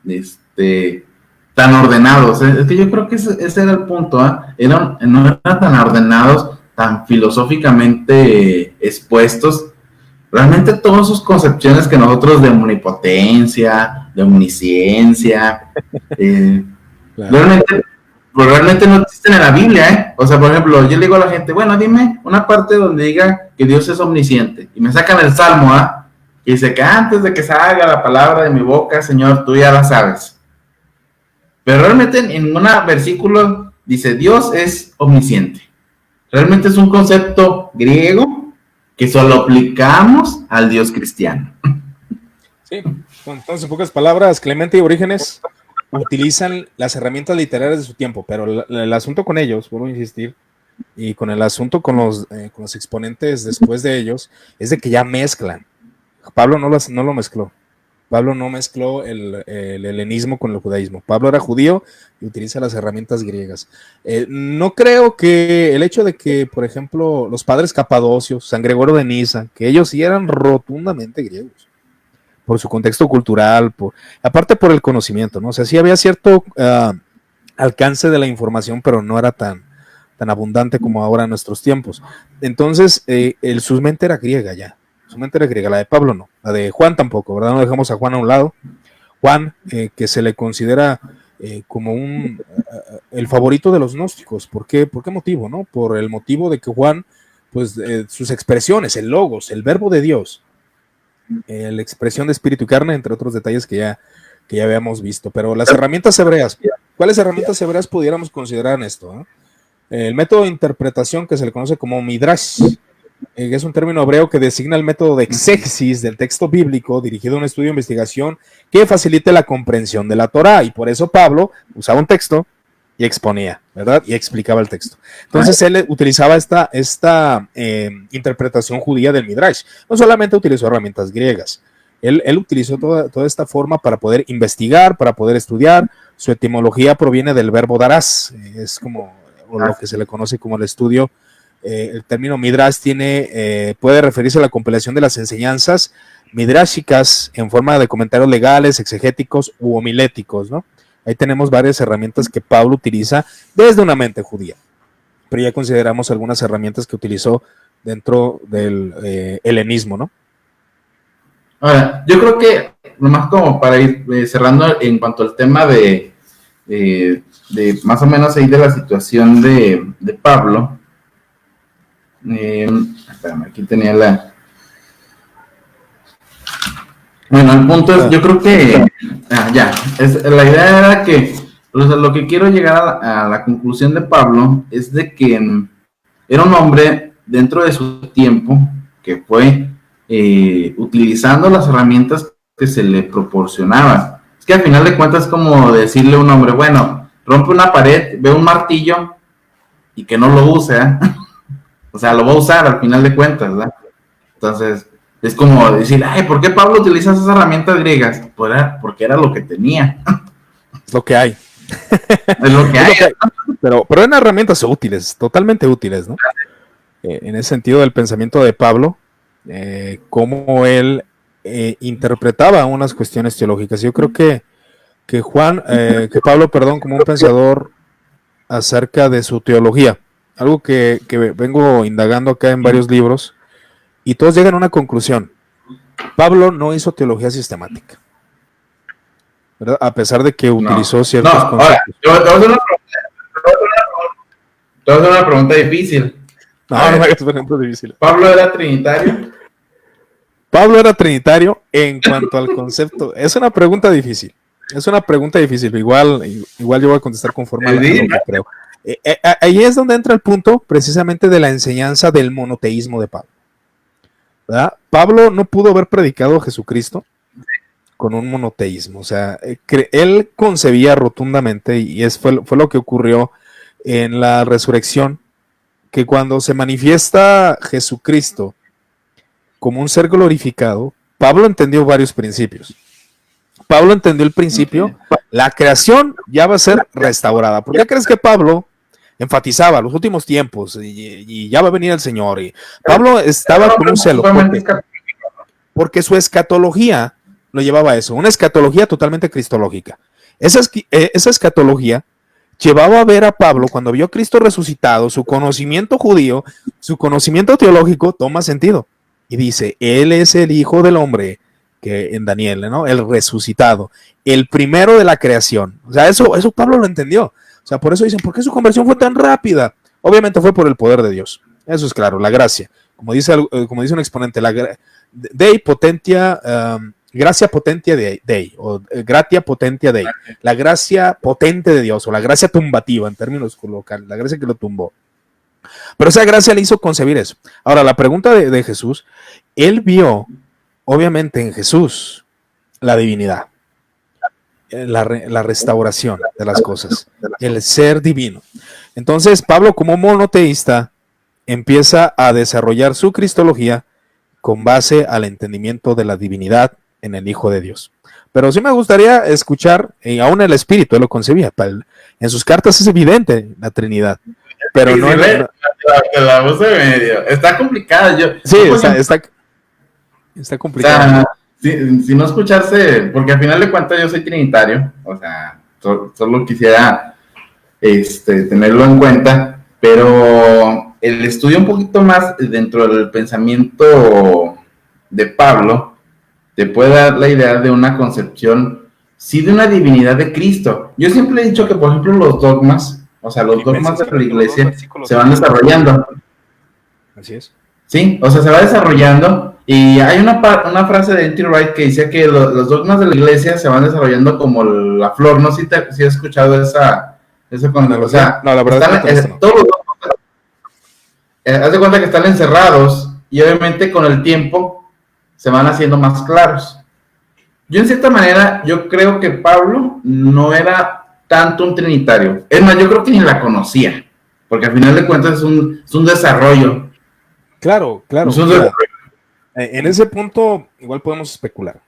tan ordenados. Es que yo creo que ese era el punto, no eran tan ordenados, tan filosóficamente expuestos. Realmente todas sus concepciones que nosotros de omnipotencia, de omnisciencia, claro, realmente no existen en la Biblia, O sea, por ejemplo, yo le digo a la gente, bueno, dime una parte donde diga que Dios es omnisciente, y me sacan el Salmo, y dice que antes de que salga la palabra de mi boca, Señor, tú ya la sabes. Pero realmente en ningún versículo dice Dios es omnisciente. Realmente es un concepto griego que solo aplicamos al Dios cristiano. Sí, entonces en pocas palabras, Clemente y Orígenes utilizan las herramientas literarias de su tiempo, pero el asunto con ellos, vuelvo a insistir, y con el asunto con los exponentes después de ellos, es de que ya mezclan. Pablo no lo mezcló. Pablo no mezcló el helenismo con el judaísmo. Pablo era judío y utiliza las herramientas griegas. No creo que el hecho de que, por ejemplo, los padres capadocios, San Gregorio de Niza, que ellos sí eran rotundamente griegos, por su contexto cultural, aparte por el conocimiento, ¿no? O sea, sí había cierto alcance de la información, pero no era tan abundante como ahora en nuestros tiempos. Entonces, su mente era griega ya. Su mente era griega, la de Pablo no, la de Juan tampoco, ¿verdad? No dejamos a Juan a un lado. Juan, que se le considera como el favorito de los gnósticos. ¿Por qué motivo, no? Por el motivo de que Juan, pues sus expresiones, el logos, el verbo de Dios, la expresión de espíritu y carne, entre otros detalles que ya habíamos visto. Pero las herramientas hebreas, ¿cuáles herramientas hebreas pudiéramos considerar en esto? El método de interpretación que se le conoce como midrash, es un término hebreo que designa el método de exégesis del texto bíblico dirigido a un estudio de investigación que facilite la comprensión de la Torá, y por eso Pablo usaba un texto y exponía, ¿verdad? Y explicaba el texto. Entonces él utilizaba esta interpretación judía del midrash. No solamente utilizó herramientas griegas, él utilizó toda esta forma para poder investigar, para poder estudiar. Su etimología proviene del verbo darás, es como lo que se le conoce como el estudio. El término midrash puede referirse a la compilación de las enseñanzas midrashicas en forma de comentarios legales, exegéticos u homiléticos, ¿no? Ahí tenemos varias herramientas que Pablo utiliza desde una mente judía, pero ya consideramos algunas herramientas que utilizó dentro del helenismo, ¿no? Ahora, yo creo que, nomás como para ir cerrando en cuanto al tema de más o menos ahí de la situación de Pablo, espérame, aquí tenía bueno, el punto es, yo creo que la idea era que lo que quiero llegar a la conclusión de Pablo es de que era un hombre dentro de su tiempo que fue utilizando las herramientas que se le proporcionaban. que al final de cuentas es como decirle a un hombre, bueno, rompe una pared, ve un martillo y que no lo use, ¿eh? O sea, lo va a usar al final de cuentas, ¿verdad? Entonces, es como decir, ay, ¿por qué Pablo utiliza esas herramientas griegas? Pues porque era lo que tenía. Es lo que hay. Es lo que hay. Pero eran herramientas útiles, totalmente útiles, ¿no? En ese sentido del pensamiento de Pablo, cómo él interpretaba unas cuestiones teológicas. Yo creo que Pablo, como un pensador acerca de su teología, algo que vengo indagando acá en varios libros, y todos llegan a una conclusión. Pablo no hizo teología sistemática, ¿verdad? A pesar de que utilizó ciertos conceptos. Ahora, te voy a hacer una pregunta difícil. No me hagas preguntas difíciles. ¿Pablo era trinitario? Pablo era trinitario en cuanto al concepto. Es una pregunta difícil. Igual yo voy a contestar conforme a lo que creo. Ahí es donde entra el punto precisamente de la enseñanza del monoteísmo de Pablo, ¿verdad? Pablo no pudo haber predicado a Jesucristo con un monoteísmo. O sea, él concebía rotundamente, y fue lo que ocurrió en la resurrección, que cuando se manifiesta Jesucristo como un ser glorificado, Pablo entendió varios principios. Pablo entendió el principio, la creación ya va a ser restaurada. ¿Por qué crees que Pablo enfatizaba los últimos tiempos y ya va a venir el Señor? Y Pablo estaba con un celo, porque su escatología lo llevaba a eso, una escatología totalmente cristológica. Esa escatología llevaba a ver a Pablo, cuando vio a Cristo resucitado, su conocimiento judío, su conocimiento teológico toma sentido. Y dice, Él es el Hijo del Hombre, que en Daniel, ¿no? El resucitado, el primero de la creación. O sea, eso Pablo lo entendió. O sea, por eso dicen, ¿por qué su conversión fue tan rápida? Obviamente fue por el poder de Dios. Eso es claro, la gracia. Como dice un exponente, Dei potentia, gracia potentia Dei, o gratia potentia Dei. La gracia potente de Dios, o la gracia tumbativa, en términos coloquiales, la gracia que lo tumbó. Pero esa gracia le hizo concebir eso. Ahora, la pregunta de Jesús, él vio, obviamente, en Jesús la divinidad, la restauración de las cosas, el ser divino. Entonces, Pablo, como monoteísta, empieza a desarrollar su cristología con base al entendimiento de la divinidad en el Hijo de Dios. Pero sí me gustaría escuchar, y aún el Espíritu él lo concebía, en sus cartas es evidente la Trinidad. Pero sí, no, la voz de medio. Está complicada. Está complicado. O sea, si no escucharse, porque al final de cuentas yo soy trinitario, o sea, solo quisiera tenerlo en cuenta, pero el estudio un poquito más dentro del pensamiento de Pablo te puede dar la idea de una concepción, sí, de una divinidad de Cristo. Yo siempre he dicho que, por ejemplo, los dogmas, o sea, los dogmas de la iglesia se van desarrollando. Así es. Sí, o sea, se va desarrollando, y hay una frase de N.T. Wright que decía que los dogmas de la iglesia se van desarrollando como la flor. No sé si has escuchado esa cuando, o sea, no, la verdad están, todos los dogmas, haz de cuenta que están encerrados, y obviamente con el tiempo se van haciendo más claros. Yo, en cierta manera, yo creo que Pablo no era tanto un trinitario. Es más, yo creo que ni la conocía, porque al final de cuentas es un desarrollo. Claro. En ese punto igual podemos especular.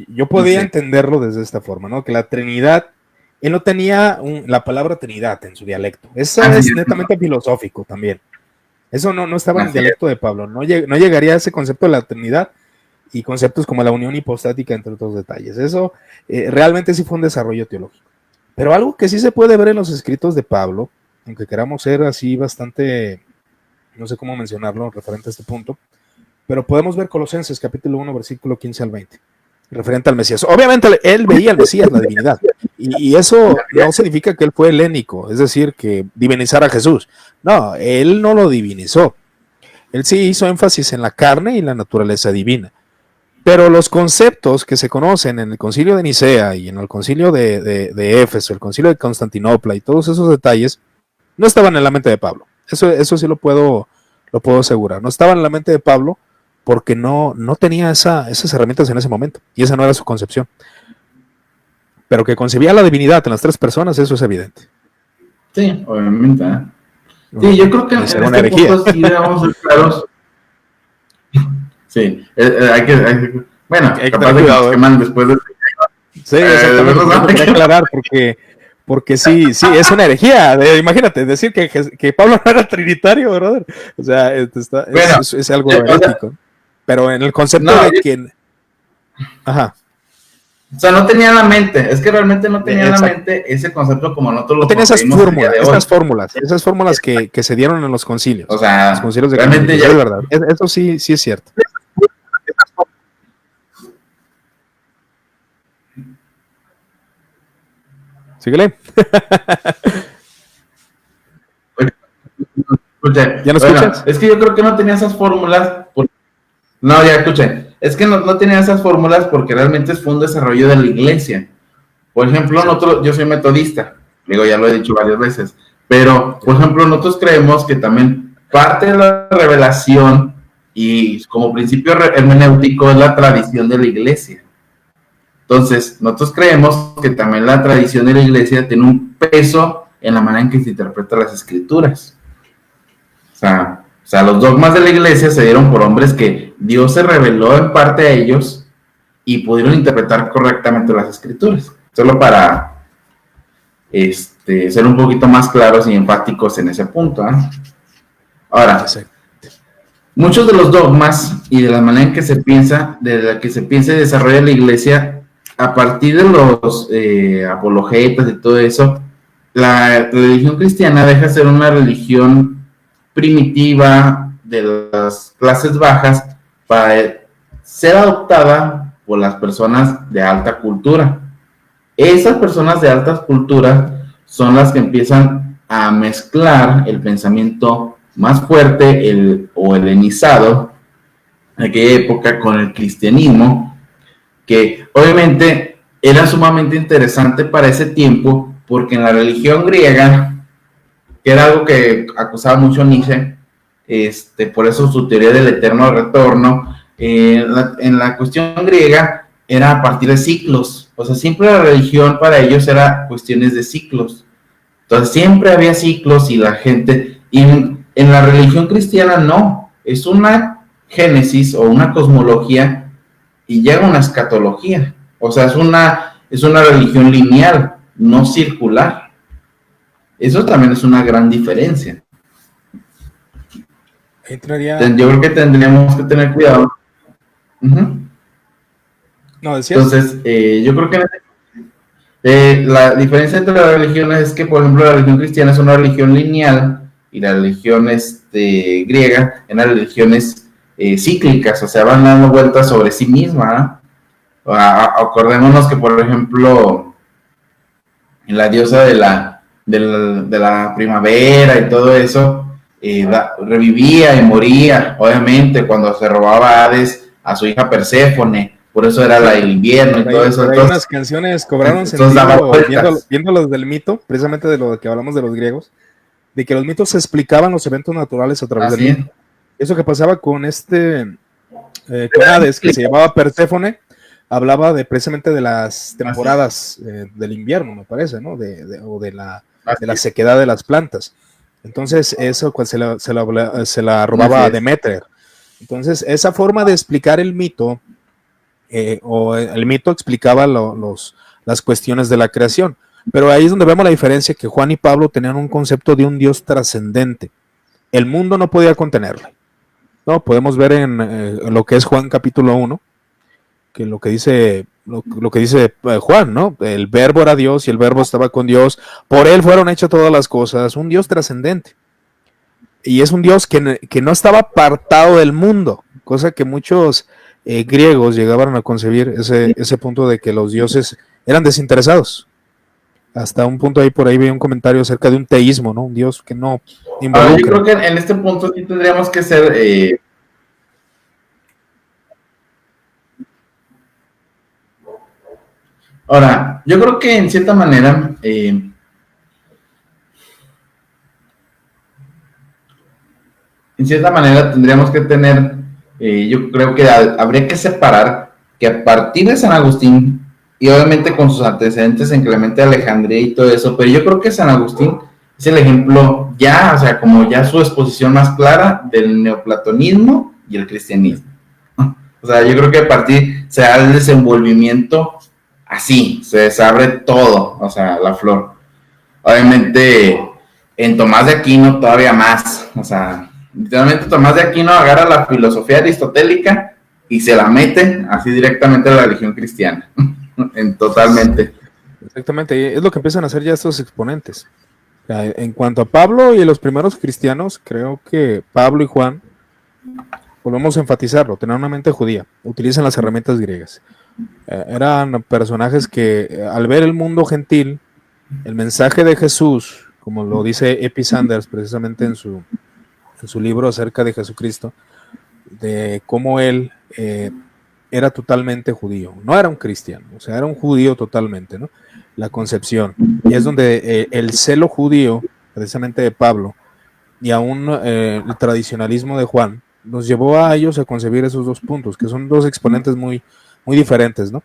Yo podía entenderlo desde esta forma, ¿no? Que la Trinidad, él no tenía la palabra Trinidad en su dialecto. Eso es netamente filosófico también. Eso no estaba en el dialecto de Pablo. No llegaría a ese concepto de la Trinidad y conceptos como la unión hipostática, entre otros detalles. Eso realmente sí fue un desarrollo teológico. Pero algo que sí se puede ver en los escritos de Pablo, aunque queramos ser así bastante, no sé cómo mencionarlo referente a este punto, pero podemos ver Colosenses capítulo 1, versículo 15 al 20, referente al Mesías. Obviamente él veía al Mesías, la divinidad, y eso no significa que él fue helénico, es decir, que divinizara a Jesús. No, él no lo divinizó. Él sí hizo énfasis en la carne y la naturaleza divina. Pero los conceptos que se conocen en el concilio de Nicea y en el concilio de Éfeso, el concilio de Constantinopla y todos esos detalles, no estaban en la mente de Pablo. Eso sí lo puedo asegurar. No estaban en la mente de Pablo porque no tenía esas herramientas en ese momento, y esa no era su concepción. pero que concebía la divinidad en las tres personas, eso es evidente. Sí, obviamente. Sí, yo creo que en este punto sí debemos ser claros. Sí, bueno, hay que capaz tener de que cuidado, nos queman después de... Sí, exactamente, lo quería aclarar porque sí, es una herejía. Imagínate, decir que Pablo no era trinitario, brother. O sea, Bueno, es algo herético. Pero en el concepto de que... Ajá. O sea, no tenía en la mente, es que realmente no tenía en la mente ese concepto como nosotros lo concebimos el día de hoy. Esas fórmulas que se dieron en los concilios. O sea, los concilios de realmente ya... es verdad. Eso sí es cierto. Síguele. ¿Ya no escuchas? Es que yo creo que no tenía esas fórmulas. No, ya escuché. Es que no tenía esas fórmulas porque realmente fue un desarrollo de la iglesia. Por ejemplo, yo soy metodista, digo, ya lo he dicho varias veces, pero, por ejemplo, nosotros creemos que también parte de la revelación y como principio hermenéutico es la tradición de la iglesia. Entonces, nosotros creemos que también la tradición de la iglesia tiene un peso en la manera en que se interpretan las escrituras. O sea, los dogmas de la iglesia se dieron por hombres que Dios se reveló en parte a ellos y pudieron interpretar correctamente las escrituras. Solo para ser un poquito más claros y enfáticos en ese punto. Ahora, muchos de los dogmas y de la manera en que se piensa, de la que se piensa y desarrolla la iglesia, a partir de los apologetas y todo eso, la religión cristiana deja de ser una religión primitiva de las clases bajas para ser adoptada por las personas de alta cultura. Esas personas de altas culturas son las que empiezan a mezclar el pensamiento más fuerte o helenizado en aquella época con el cristianismo, que obviamente era sumamente interesante para ese tiempo, porque en la religión griega, que era algo que acusaba mucho Nietzsche, por eso su teoría del eterno retorno, en la cuestión griega era a partir de ciclos. O sea, siempre la religión para ellos era cuestiones de ciclos. Entonces siempre había ciclos y la gente... Y en la religión cristiana no. Es una génesis o una cosmología y llega una escatología. O sea, es una religión lineal, no circular. Eso también es una gran diferencia. Yo creo que tendríamos que tener cuidado. No, ¿decías? Entonces, yo creo que la diferencia entre las religiones es que, por ejemplo, la religión cristiana es una religión lineal y la religión griega eran religiones cíclicas, o sea, van dando vueltas sobre sí misma. Acordémonos que, por ejemplo, en la diosa de la primavera y todo eso, revivía y moría, obviamente, cuando se robaba Hades a su hija Perséfone. Por eso era el invierno y todo eso. Hay unas canciones cobraron sentido viendo los del mito, precisamente de lo que hablamos de los griegos, de que los mitos explicaban los eventos naturales a través del mito. Eso que pasaba con con Hades, que se llamaba Perséfone, hablaba precisamente de las temporadas del invierno, me parece, ¿no? O de la sequedad de las plantas. Entonces, eso pues, se la robaba a Demeter. Entonces, esa forma de explicar el mito, o el mito explicaba las cuestiones de la creación. Pero ahí es donde vemos la diferencia, que Juan y Pablo tenían un concepto de un Dios trascendente. El mundo no podía contenerle. No, podemos ver en lo que es Juan capítulo 1, que lo que dice Juan, ¿no? El verbo era Dios y el verbo estaba con Dios. Por él fueron hechas todas las cosas. Un Dios trascendente. Y es un Dios que no estaba apartado del mundo, cosa que muchos griegos llegaban a concebir ese punto de que los dioses eran desinteresados. Hasta un punto por ahí vi un comentario acerca de un teísmo, ¿no? Un Dios que no involucra. Yo creo que en este punto sí tendríamos que ser... Ahora, yo creo que en cierta manera... en cierta manera tendríamos que tener... yo creo que habría que separar que a partir de San Agustín y obviamente con sus antecedentes en Clemente de Alejandría y todo eso, pero yo creo que San Agustín es el ejemplo ya, o sea, como ya su exposición más clara del neoplatonismo y el cristianismo. O sea, yo creo que a partir se da el desenvolvimiento así, se desabre todo, o sea, la flor. Obviamente en Tomás de Aquino todavía más, o sea, literalmente Tomás de Aquino agarra la filosofía aristotélica y se la mete así directamente a la religión cristiana, totalmente. Exactamente, es lo que empiezan a hacer ya estos exponentes. En cuanto a Pablo y los primeros cristianos, creo que Pablo y Juan, volvemos a enfatizarlo, tenían una mente judía, utilizan las herramientas griegas. Eran personajes que al ver el mundo gentil, el mensaje de Jesús, como lo dice Epi Sanders precisamente en su libro acerca de Jesucristo, de cómo él era totalmente judío, no era un cristiano, o sea, era un judío totalmente, ¿no? La concepción, y es donde el celo judío, precisamente de Pablo, y aún el tradicionalismo de Juan, nos llevó a ellos a concebir esos dos puntos, que son dos exponentes muy, muy diferentes, ¿no?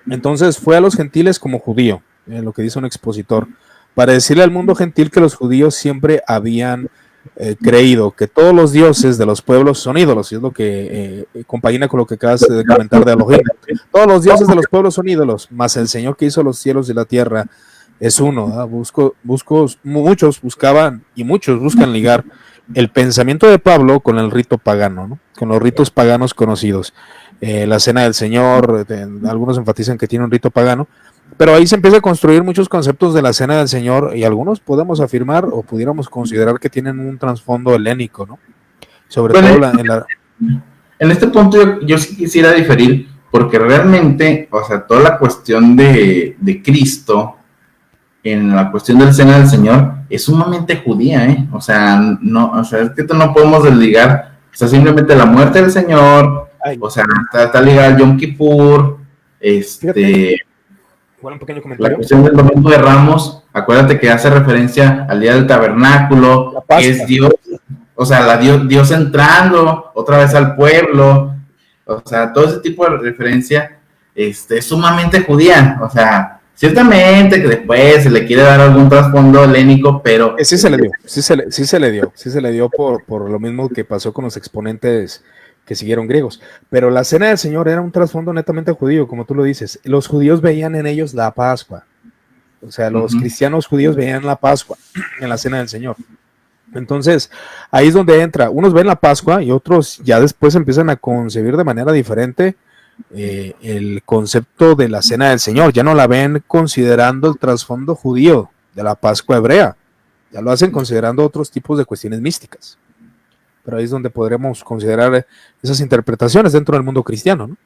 Entonces fue a los gentiles como judío, lo que dice un expositor, para decirle al mundo gentil que los judíos siempre habían creído que todos los dioses de los pueblos son ídolos, y es lo que compagina con lo que acabas de comentar de Elohim. Todos los dioses de los pueblos son ídolos, mas el Señor que hizo los cielos y la tierra es uno. Muchos buscaban y muchos buscan ligar el pensamiento de Pablo con el rito pagano, ¿no? Con los ritos paganos conocidos. La cena del Señor, algunos enfatizan que tiene un rito pagano, pero ahí se empieza a construir muchos conceptos de la cena del Señor y algunos podemos afirmar o pudiéramos considerar que tienen un trasfondo helénico, ¿no? Sobre todo en este punto yo sí quisiera diferir, porque realmente, o sea, toda la cuestión de Cristo, en la cuestión de la cena del Señor, es sumamente judía, ¿eh? O sea, no, o sea, es que no podemos desligar, o sea, simplemente la muerte del Señor, o sea, está ligada a Yom Kippur, bueno, un pequeño comentario. La cuestión del Domingo de Ramos, acuérdate que hace referencia al día del tabernáculo, que es Dios, o sea, Dios entrando otra vez al pueblo, o sea, todo ese tipo de referencia es sumamente judía, o sea, ciertamente que después se le quiere dar algún trasfondo helénico, pero... Sí se le dio por lo mismo que pasó con los exponentes que siguieron griegos, pero la cena del Señor era un trasfondo netamente judío, como tú lo dices. Los judíos veían en ellos la Pascua, o sea, los cristianos judíos veían la Pascua en la cena del Señor. Entonces, ahí es donde entra, unos ven la Pascua y otros ya después empiezan a concebir de manera diferente el concepto de la cena del Señor, ya no la ven considerando el trasfondo judío de la Pascua hebrea, ya lo hacen considerando otros tipos de cuestiones místicas. Pero ahí es donde podremos considerar esas interpretaciones dentro del mundo cristiano, ¿no?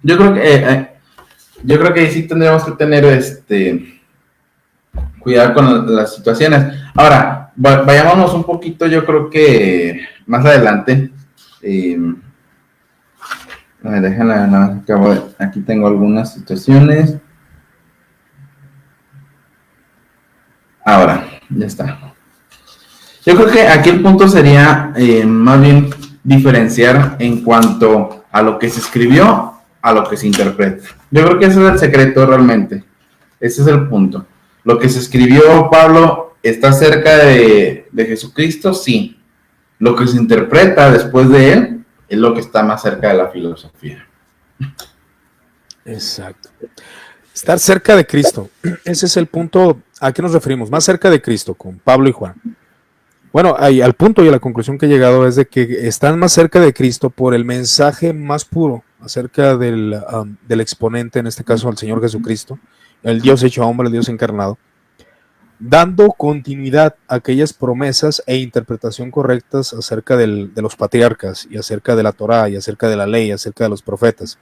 Yo creo que ahí sí tendríamos que tener cuidado con las situaciones. Ahora, vayámonos un poquito, yo creo que más adelante. Déjenla, aquí tengo algunas situaciones. Ahora, ya está. Yo creo que aquí el punto sería más bien diferenciar en cuanto a lo que se escribió a lo que se interpreta. Yo creo que ese es el secreto realmente. Ese es el punto. Lo que se escribió Pablo está cerca de Jesucristo, sí. Lo que se interpreta después de él es lo que está más cerca de la filosofía. Exacto. Estar cerca de Cristo. Ese es el punto. ¿A qué nos referimos? Más cerca de Cristo, con Pablo y Juan. Bueno, al punto y a la conclusión que he llegado es de que están más cerca de Cristo por el mensaje más puro acerca del exponente, en este caso al Señor Jesucristo, el Dios hecho hombre, el Dios encarnado, dando continuidad a aquellas promesas e interpretación correctas acerca de los patriarcas y acerca de la Torá y acerca de la ley, acerca de los profetas.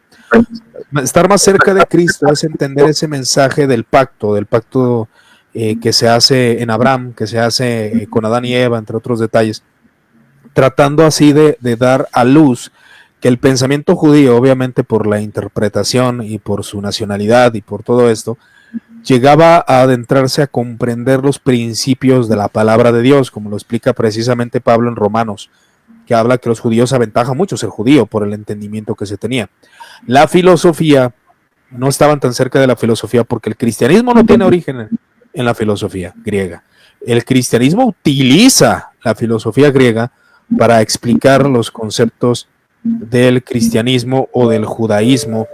Estar más cerca de Cristo es entender ese mensaje del pacto que se hace en Abraham, que se hace con Adán y Eva, entre otros detalles, tratando así de dar a luz que el pensamiento judío, obviamente por la interpretación y por su nacionalidad y por todo esto, llegaba a adentrarse a comprender los principios de la palabra de Dios, como lo explica precisamente Pablo en Romanos, que habla que los judíos aventaja mucho ser judío por el entendimiento que se tenía. La filosofía no estaban tan cerca de la filosofía, porque el cristianismo no tiene origen en la filosofía griega. El cristianismo utiliza la filosofía griega para explicar los conceptos del cristianismo o del judaísmo,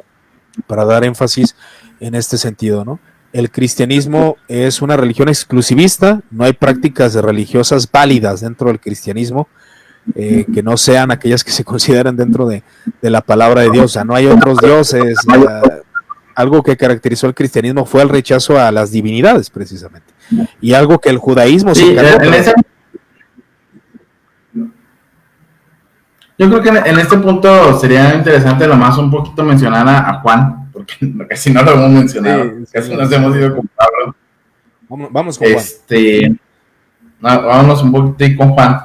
para dar énfasis en este sentido, ¿no? El cristianismo es una religión exclusivista, no hay prácticas religiosas válidas dentro del cristianismo, que no sean aquellas que se consideran dentro de la palabra de Dios. O sea, no hay otros dioses. Algo que caracterizó el cristianismo fue el rechazo a las divinidades, precisamente. Y algo que el judaísmo se encargó. Yo creo que en este punto sería interesante nomás un poquito mencionar a Juan, porque casi no lo hemos mencionado, casi nos hemos ido con Pablo. Vamos con Juan. Vámonos un poquito con Juan.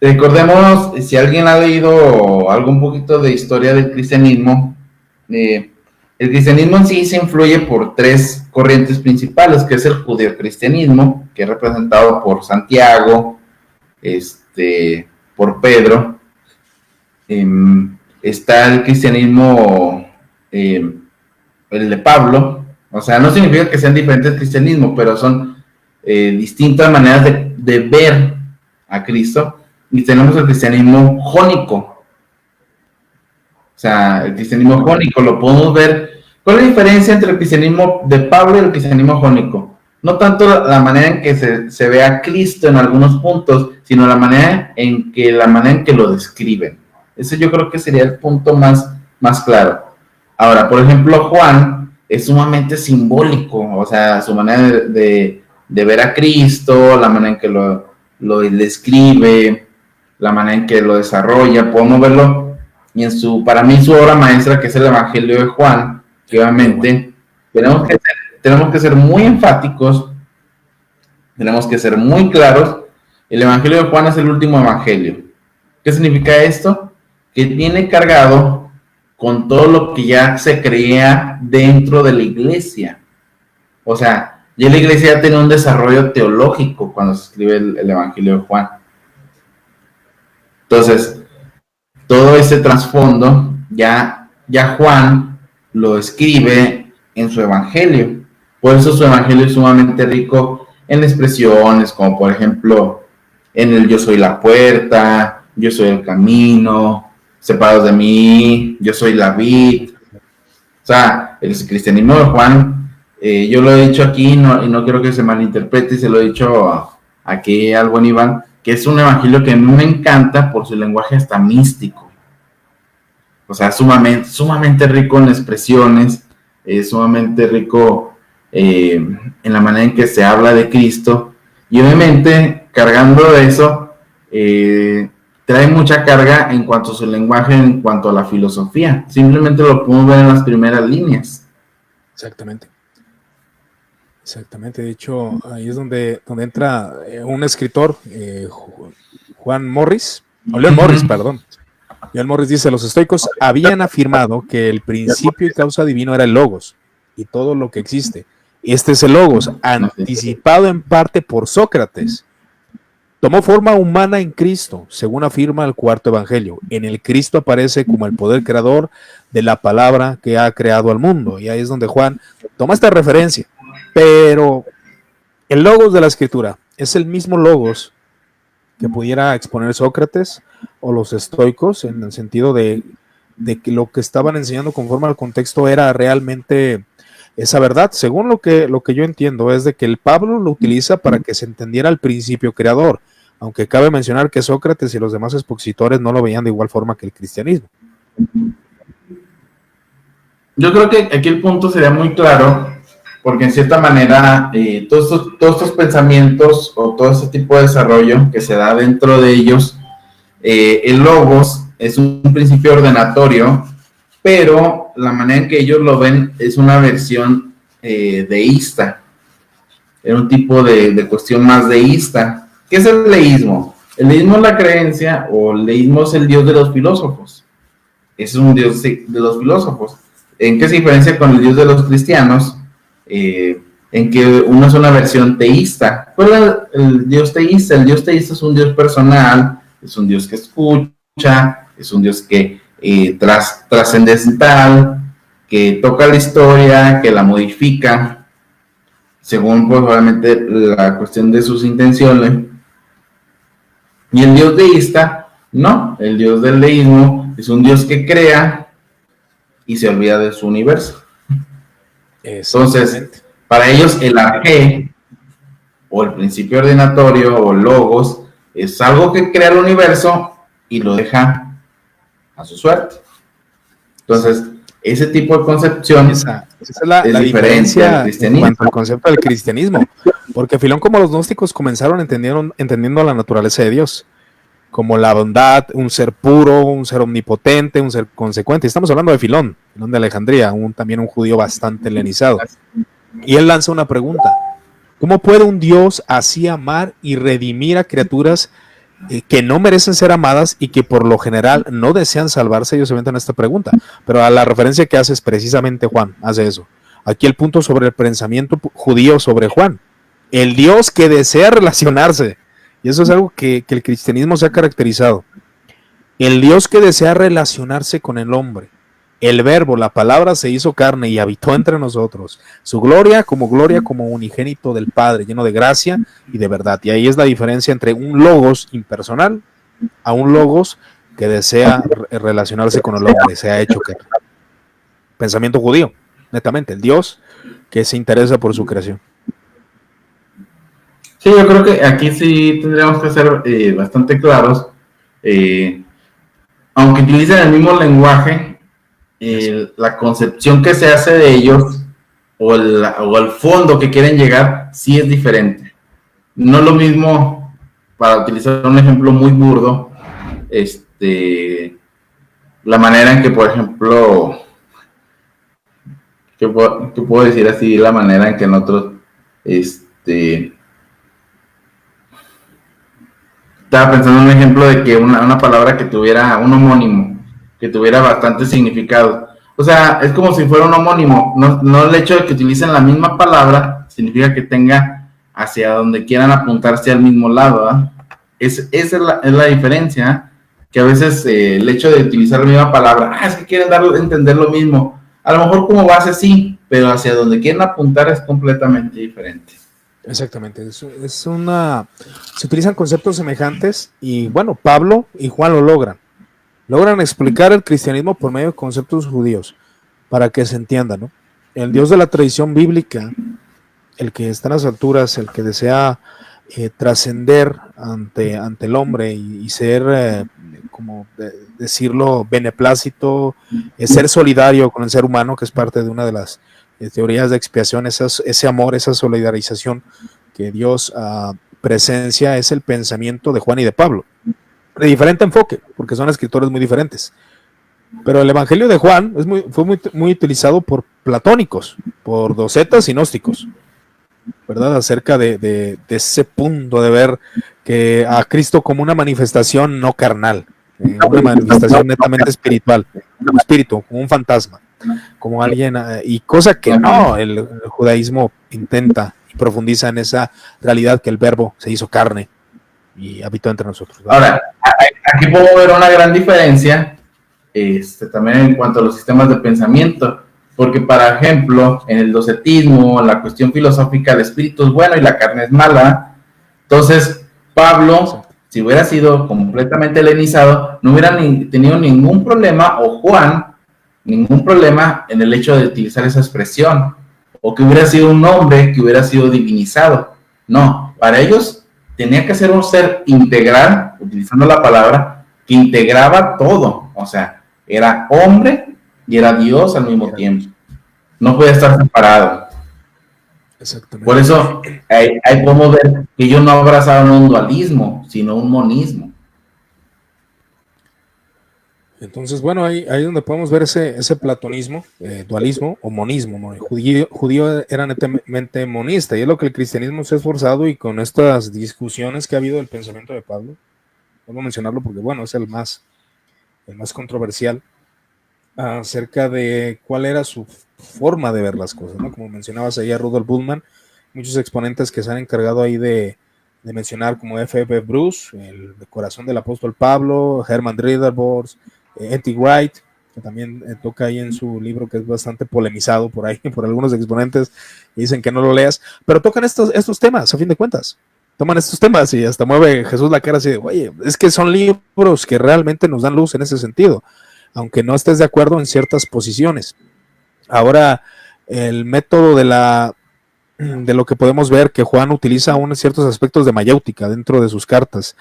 Recordemos, si alguien ha leído algo un poquito de historia del cristianismo, el cristianismo en sí se influye por tres corrientes principales, que es el judeocristianismo, que es representado por Santiago, por Pedro. Está el cristianismo, el de Pablo. O sea, no significa que sean diferentes cristianismos, pero son distintas maneras de ver a Cristo. Y tenemos el cristianismo jónico. O sea, el cristianismo jónico lo podemos ver. ¿Cuál es la diferencia entre el cristianismo de Pablo y el cristianismo jónico? No tanto la manera en que se ve a Cristo en algunos puntos, sino la manera en que lo describen. Ese yo creo que sería el punto más claro. Ahora, por ejemplo, Juan es sumamente simbólico, o sea, su manera de ver a Cristo, la manera en que lo describe, la manera en que lo desarrolla, podemos verlo, y para mí su obra maestra, que es el Evangelio de Juan, que obviamente tenemos que ser muy enfáticos, tenemos que ser muy claros. El Evangelio de Juan es el último evangelio. ¿Qué significa esto? Que viene cargado con todo lo que ya se creía dentro de la iglesia. O sea, ya la iglesia ya tenía un desarrollo teológico cuando se escribe el Evangelio de Juan. Entonces, todo ese trasfondo ya Juan lo escribe en su evangelio. Por eso su evangelio es sumamente rico en expresiones, como por ejemplo, en el yo soy la puerta, yo soy el camino, separados de mí, yo soy la vid. O sea, el cristianismo de Juan, yo lo he dicho aquí y no quiero que se malinterprete, y se lo he dicho aquí al buen Iván, que es un evangelio que a mí me encanta por su lenguaje hasta místico. O sea, sumamente rico en expresiones, sumamente rico en la manera en que se habla de Cristo, y obviamente cargando de eso, trae mucha carga en cuanto a su lenguaje, en cuanto a la filosofía. Simplemente lo podemos ver en las primeras líneas. Exactamente. De hecho, ahí es donde entra un escritor, Leon Morris, perdón. Leon Morris dice: los estoicos habían afirmado que el principio y causa divino era el logos y todo lo que existe. Este es el logos, anticipado en parte por Sócrates. Tomó forma humana en Cristo, según afirma el cuarto evangelio. En el Cristo aparece como el poder creador de la palabra que ha creado al mundo. Y ahí es donde Juan toma esta referencia. Pero el logos de la escritura es el mismo logos que pudiera exponer Sócrates o los estoicos, en el sentido de que lo que estaban enseñando conforme al contexto era realmente esa verdad. Según lo que yo entiendo es de que el Pablo lo utiliza para que se entendiera el principio creador, aunque cabe mencionar que Sócrates y los demás expositores no lo veían de igual forma que el cristianismo. Yo creo que aquí el punto sería muy claro, porque en cierta manera todos estos pensamientos o todo este tipo de desarrollo que se da dentro de ellos, el logos es un principio ordenatorio, pero la manera en que ellos lo ven es una versión deísta, es un tipo de cuestión más deísta. ¿Qué es el leísmo? El leísmo es la creencia, o el leísmo es el dios de los filósofos. Es un dios de los filósofos. ¿En qué se diferencia con el dios de los cristianos? En que uno es una versión teísta. ¿Cuál es el dios teísta? El dios teísta es un dios personal, es un dios que escucha, es un dios que trascendental, que toca la historia, que la modifica, según pues obviamente la cuestión de sus intenciones. Y el Dios deísta, no, el Dios del deísmo es un Dios que crea y se olvida de su universo. Entonces, para ellos el arjé, o el principio ordinatorio, o logos, es algo que crea el universo y lo deja a su suerte. Entonces, ese tipo de concepción esa es la diferencia en cuanto al concepto del cristianismo, porque Filón, como los gnósticos, comenzaron entendiendo la naturaleza de Dios como la bondad, un ser puro, un ser omnipotente, un ser consecuente. Estamos hablando de Filón de Alejandría, también un judío bastante helenizado. Y él lanza una pregunta: ¿cómo puede un Dios así amar y redimir a criaturas que no merecen ser amadas y que por lo general no desean salvarse? Ellos se inventan esta pregunta, pero a la referencia que hace es precisamente Juan, hace eso. Aquí el punto sobre el pensamiento judío sobre Juan: el Dios que desea relacionarse. Y eso es algo que el cristianismo se ha caracterizado. El Dios que desea relacionarse con el hombre. El verbo, la palabra, se hizo carne y habitó entre nosotros. Su gloria como unigénito del Padre, lleno de gracia y de verdad. Y ahí es la diferencia entre un logos impersonal a un logos que desea relacionarse con el hombre, se ha hecho carne. Pensamiento judío, netamente, el Dios que se interesa por su creación. Sí, yo creo que aquí sí tendríamos que ser bastante claros. Aunque utilicen el mismo lenguaje, la concepción que se hace de ellos o el fondo que quieren llegar sí es diferente. No es lo mismo, para utilizar un ejemplo muy burdo, la manera en que, por ejemplo, ¿qué puedo decir así? La manera en que nosotros, estaba pensando en un ejemplo de que una palabra que tuviera un homónimo, que tuviera bastante significado. O sea, es como si fuera un homónimo. No el hecho de que utilicen la misma palabra significa que tenga hacia donde quieran apuntarse al mismo lado, ¿eh? Esa es la diferencia, que a veces el hecho de utilizar la misma palabra, es que quieren dar a entender lo mismo. A lo mejor como base sí, pero hacia donde quieren apuntar es completamente diferente. Exactamente, se utilizan conceptos semejantes y bueno, Pablo y Juan lo logran explicar el cristianismo por medio de conceptos judíos para que se entienda, ¿no? El Dios de la tradición bíblica, el que está en las alturas, el que desea trascender ante el hombre y ser, como decirlo, beneplácito, ser solidario con el ser humano, que es parte de una de las teorías de expiación, ese amor, esa solidarización que Dios presencia, es el pensamiento de Juan y de Pablo, de diferente enfoque, porque son escritores muy diferentes. Pero el Evangelio de Juan fue muy utilizado por platónicos, por docetas y gnósticos, ¿verdad? Acerca de ese punto de ver que a Cristo como una manifestación no carnal, una manifestación netamente espiritual, como espíritu, como un fantasma, como alguien, y cosa que no, el judaísmo intenta y profundiza en esa realidad que el verbo se hizo carne y habitó entre nosotros, ¿verdad? Ahora, aquí puedo ver una gran diferencia también en cuanto a los sistemas de pensamiento, porque, por ejemplo, en el docetismo, en la cuestión filosófica, el espíritu es bueno y la carne es mala. Entonces, Pablo, si hubiera sido completamente helenizado, no hubiera tenido ningún problema, o Juan, ningún problema en el hecho de utilizar esa expresión, o que hubiera sido un hombre que hubiera sido divinizado. No, para ellos tenía que ser un ser integral, utilizando la palabra, que integraba todo, o sea, era hombre y era Dios al mismo tiempo. No podía estar separado. Exactamente. Por eso ahí podemos ver que ellos no abrazaron un dualismo, sino un monismo. Entonces, bueno, ahí donde podemos ver ese platonismo, dualismo o monismo. Judío era netamente monista, y es lo que el cristianismo se ha esforzado, y con estas discusiones que ha habido del pensamiento de Pablo, vamos a mencionarlo porque, bueno, es el más controversial, acerca de cuál era su forma de ver las cosas, ¿no? Como mencionabas ahí a Rudolf Bultmann, muchos exponentes que se han encargado ahí de mencionar, como F.F. Bruce, el corazón del apóstol Pablo, Hermann Ridderbos, N.T. Wright, que también toca ahí en su libro, que es bastante polemizado por ahí, por algunos exponentes, y dicen que no lo leas, pero tocan estos temas, a fin de cuentas. Toman estos temas y hasta mueve Jesús la cara así de, oye, es que son libros que realmente nos dan luz en ese sentido, aunque no estés de acuerdo en ciertas posiciones. Ahora, el método de lo que podemos ver que Juan utiliza aún ciertos aspectos de mayéutica dentro de sus cartas.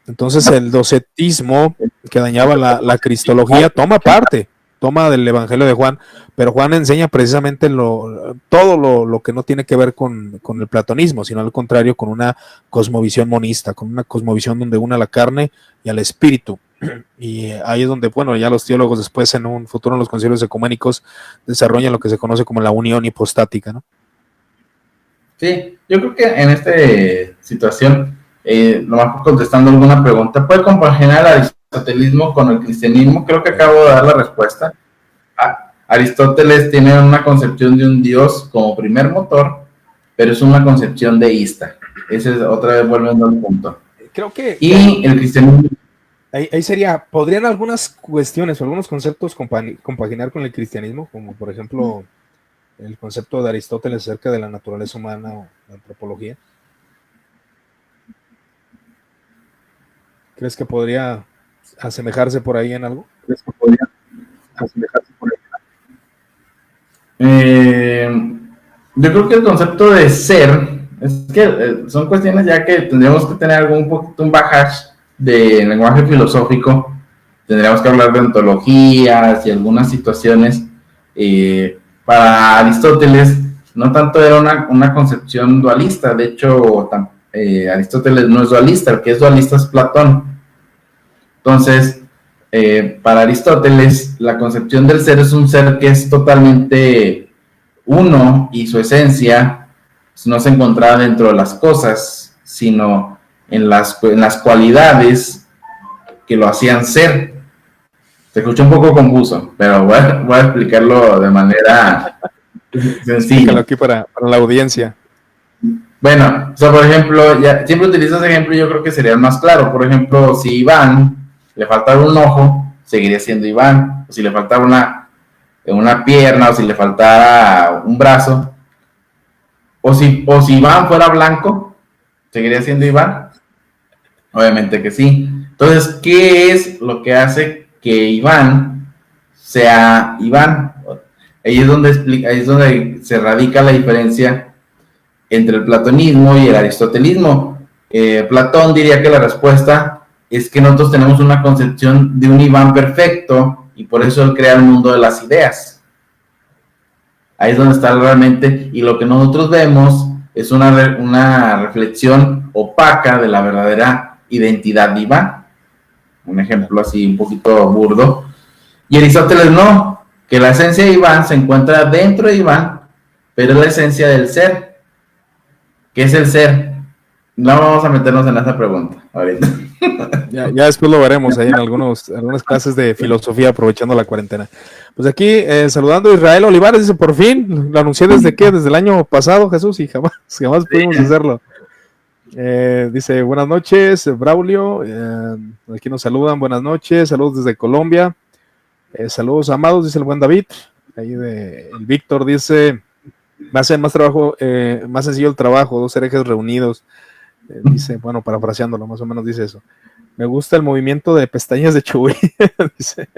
Entonces el docetismo que dañaba la cristología toma del Evangelio de Juan, pero Juan enseña precisamente todo lo que no tiene que ver con el platonismo, sino al contrario, con una cosmovisión monista, con una cosmovisión donde une a la carne y al espíritu. Y ahí es donde, bueno, ya los teólogos después en un futuro en los concilios ecuménicos desarrollan lo que se conoce como la unión hipostática, ¿no? Sí, yo creo que en esta situación, nomás contestando alguna pregunta, ¿puede compaginar el aristotelismo con el cristianismo? Creo que acabo de dar la respuesta. Aristóteles tiene una concepción de un Dios como primer motor, pero es una concepción deísta. Ese es otra vez volviendo al punto. Creo que... Y el cristianismo... Ahí sería, ¿podrían algunas cuestiones o algunos conceptos compaginar con el cristianismo? Como por ejemplo el concepto de Aristóteles acerca de la naturaleza humana o la antropología. ¿Crees que podría asemejarse por ahí en algo? ¿Crees que podría asemejarse por ahí? Yo creo que el concepto de ser, es que son cuestiones ya que tendríamos que tener un bagaje de lenguaje filosófico, tendríamos que hablar de ontologías y algunas situaciones. Para Aristóteles no tanto era una concepción dualista, de hecho Aristóteles no es dualista, el que es dualista es Platón. Entonces, para Aristóteles la concepción del ser es un ser que es totalmente uno y su esencia no se encontraba dentro de las cosas, sino en las cualidades que lo hacían ser. Se escucha un poco confuso, pero voy a explicarlo de manera sencilla. Explícalo aquí para la audiencia. Bueno, o sea, por ejemplo, siempre utilizo ese ejemplo y yo creo que sería el más claro. Por ejemplo, si Iván le faltara un ojo, seguiría siendo Iván. O si le faltara una pierna, o si le faltara un brazo. O si Iván fuera blanco, ¿seguiría siendo Iván? Obviamente que sí. Entonces, ¿qué es lo que hace que Iván sea Iván? Ahí es donde se radica la diferencia entre el platonismo y el aristotelismo. Platón diría que la respuesta es que nosotros tenemos una concepción de un Iván perfecto y por eso él crea el mundo de las ideas. Ahí es donde está realmente, y lo que nosotros vemos es una reflexión opaca de la verdadera identidad de Iván. Un ejemplo así un poquito burdo. Y Aristóteles no, que la esencia de Iván se encuentra dentro de Iván, pero es la esencia del ser. ¿Qué es el ser? No vamos a meternos en esa pregunta ahorita. Ya después lo veremos ahí en algunas clases de filosofía aprovechando la cuarentena. Pues aquí saludando a Israel Olivares, dice, por fin, lo anuncié desde el año pasado, Jesús, y jamás pudimos hacerlo. Dice, buenas noches, Braulio, aquí nos saludan, buenas noches, saludos desde Colombia, saludos amados, dice el buen David, ahí el Víctor dice, más sencillo el trabajo, dos herejes reunidos, dice, bueno, parafraseándolo, más o menos dice eso. Me gusta el movimiento de pestañas de Chuy. Dice,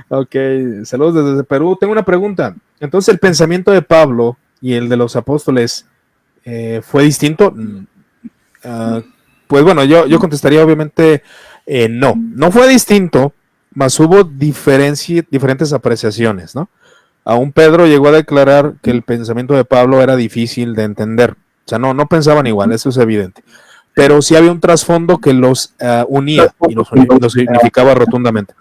ok, saludos desde Perú. Tengo una pregunta. Entonces, ¿el pensamiento de Pablo y el de los apóstoles fue distinto? Pues bueno, yo contestaría obviamente no fue distinto, mas hubo diferentes apreciaciones, ¿no? Aún Pedro llegó a declarar que el pensamiento de Pablo era difícil de entender. O sea, no pensaban igual, eso es evidente. Pero sí había un trasfondo que los unía y los significaba rotundamente,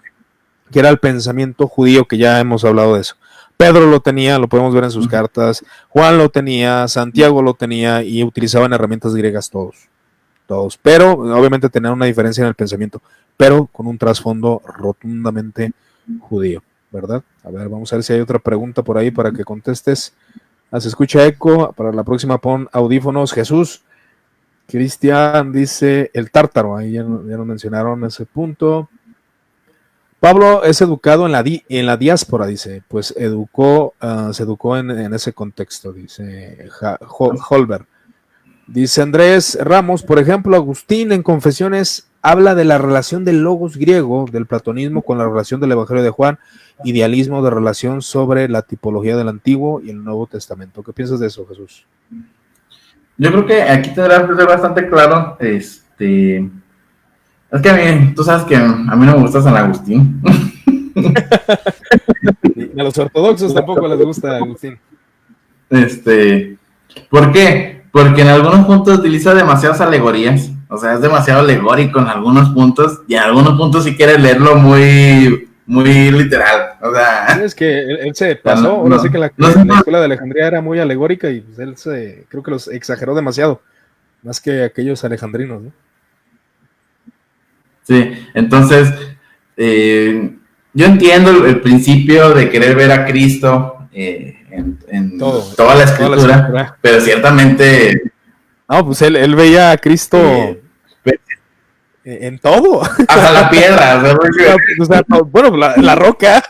que era el pensamiento judío, que ya hemos hablado de eso. Pedro lo tenía, lo podemos ver en sus cartas, Juan lo tenía, Santiago lo tenía y utilizaban herramientas griegas todos, pero obviamente tenían una diferencia en el pensamiento, pero con un trasfondo rotundamente judío, ¿verdad? A ver, vamos a ver si hay otra pregunta por ahí para que contestes. Se escucha eco, para la próxima pon audífonos. Jesús, Cristian dice el tártaro, ahí ya nos mencionaron ese punto. Pablo es educado en la diáspora, dice, pues se educó en ese contexto, dice Holberg. Dice Andrés Ramos, por ejemplo, Agustín en Confesiones habla de la relación del logos griego, del platonismo con la relación del Evangelio de Juan, idealismo de relación sobre la tipología del Antiguo y el Nuevo Testamento. ¿Qué piensas de eso, Jesús? Yo creo que aquí tendrás que ser bastante claro, es que a mí, tú sabes que a mí no me gusta San Agustín. A los ortodoxos tampoco les gusta Agustín. ¿Por qué? Porque en algunos puntos utiliza demasiadas alegorías, o sea, es demasiado alegórico en algunos puntos, y en algunos puntos si quieres leerlo muy, muy literal, o sea... Es que él se pasó, ahora sí que la escuela de Alejandría era muy alegórica y pues él creo que los exageró demasiado, más que aquellos alejandrinos, ¿no? Sí, entonces, yo entiendo el principio de querer ver a Cristo en toda la escritura, pero ciertamente... No, pues él veía a Cristo en todo. Hasta la piedra. O sea, bueno, la roca.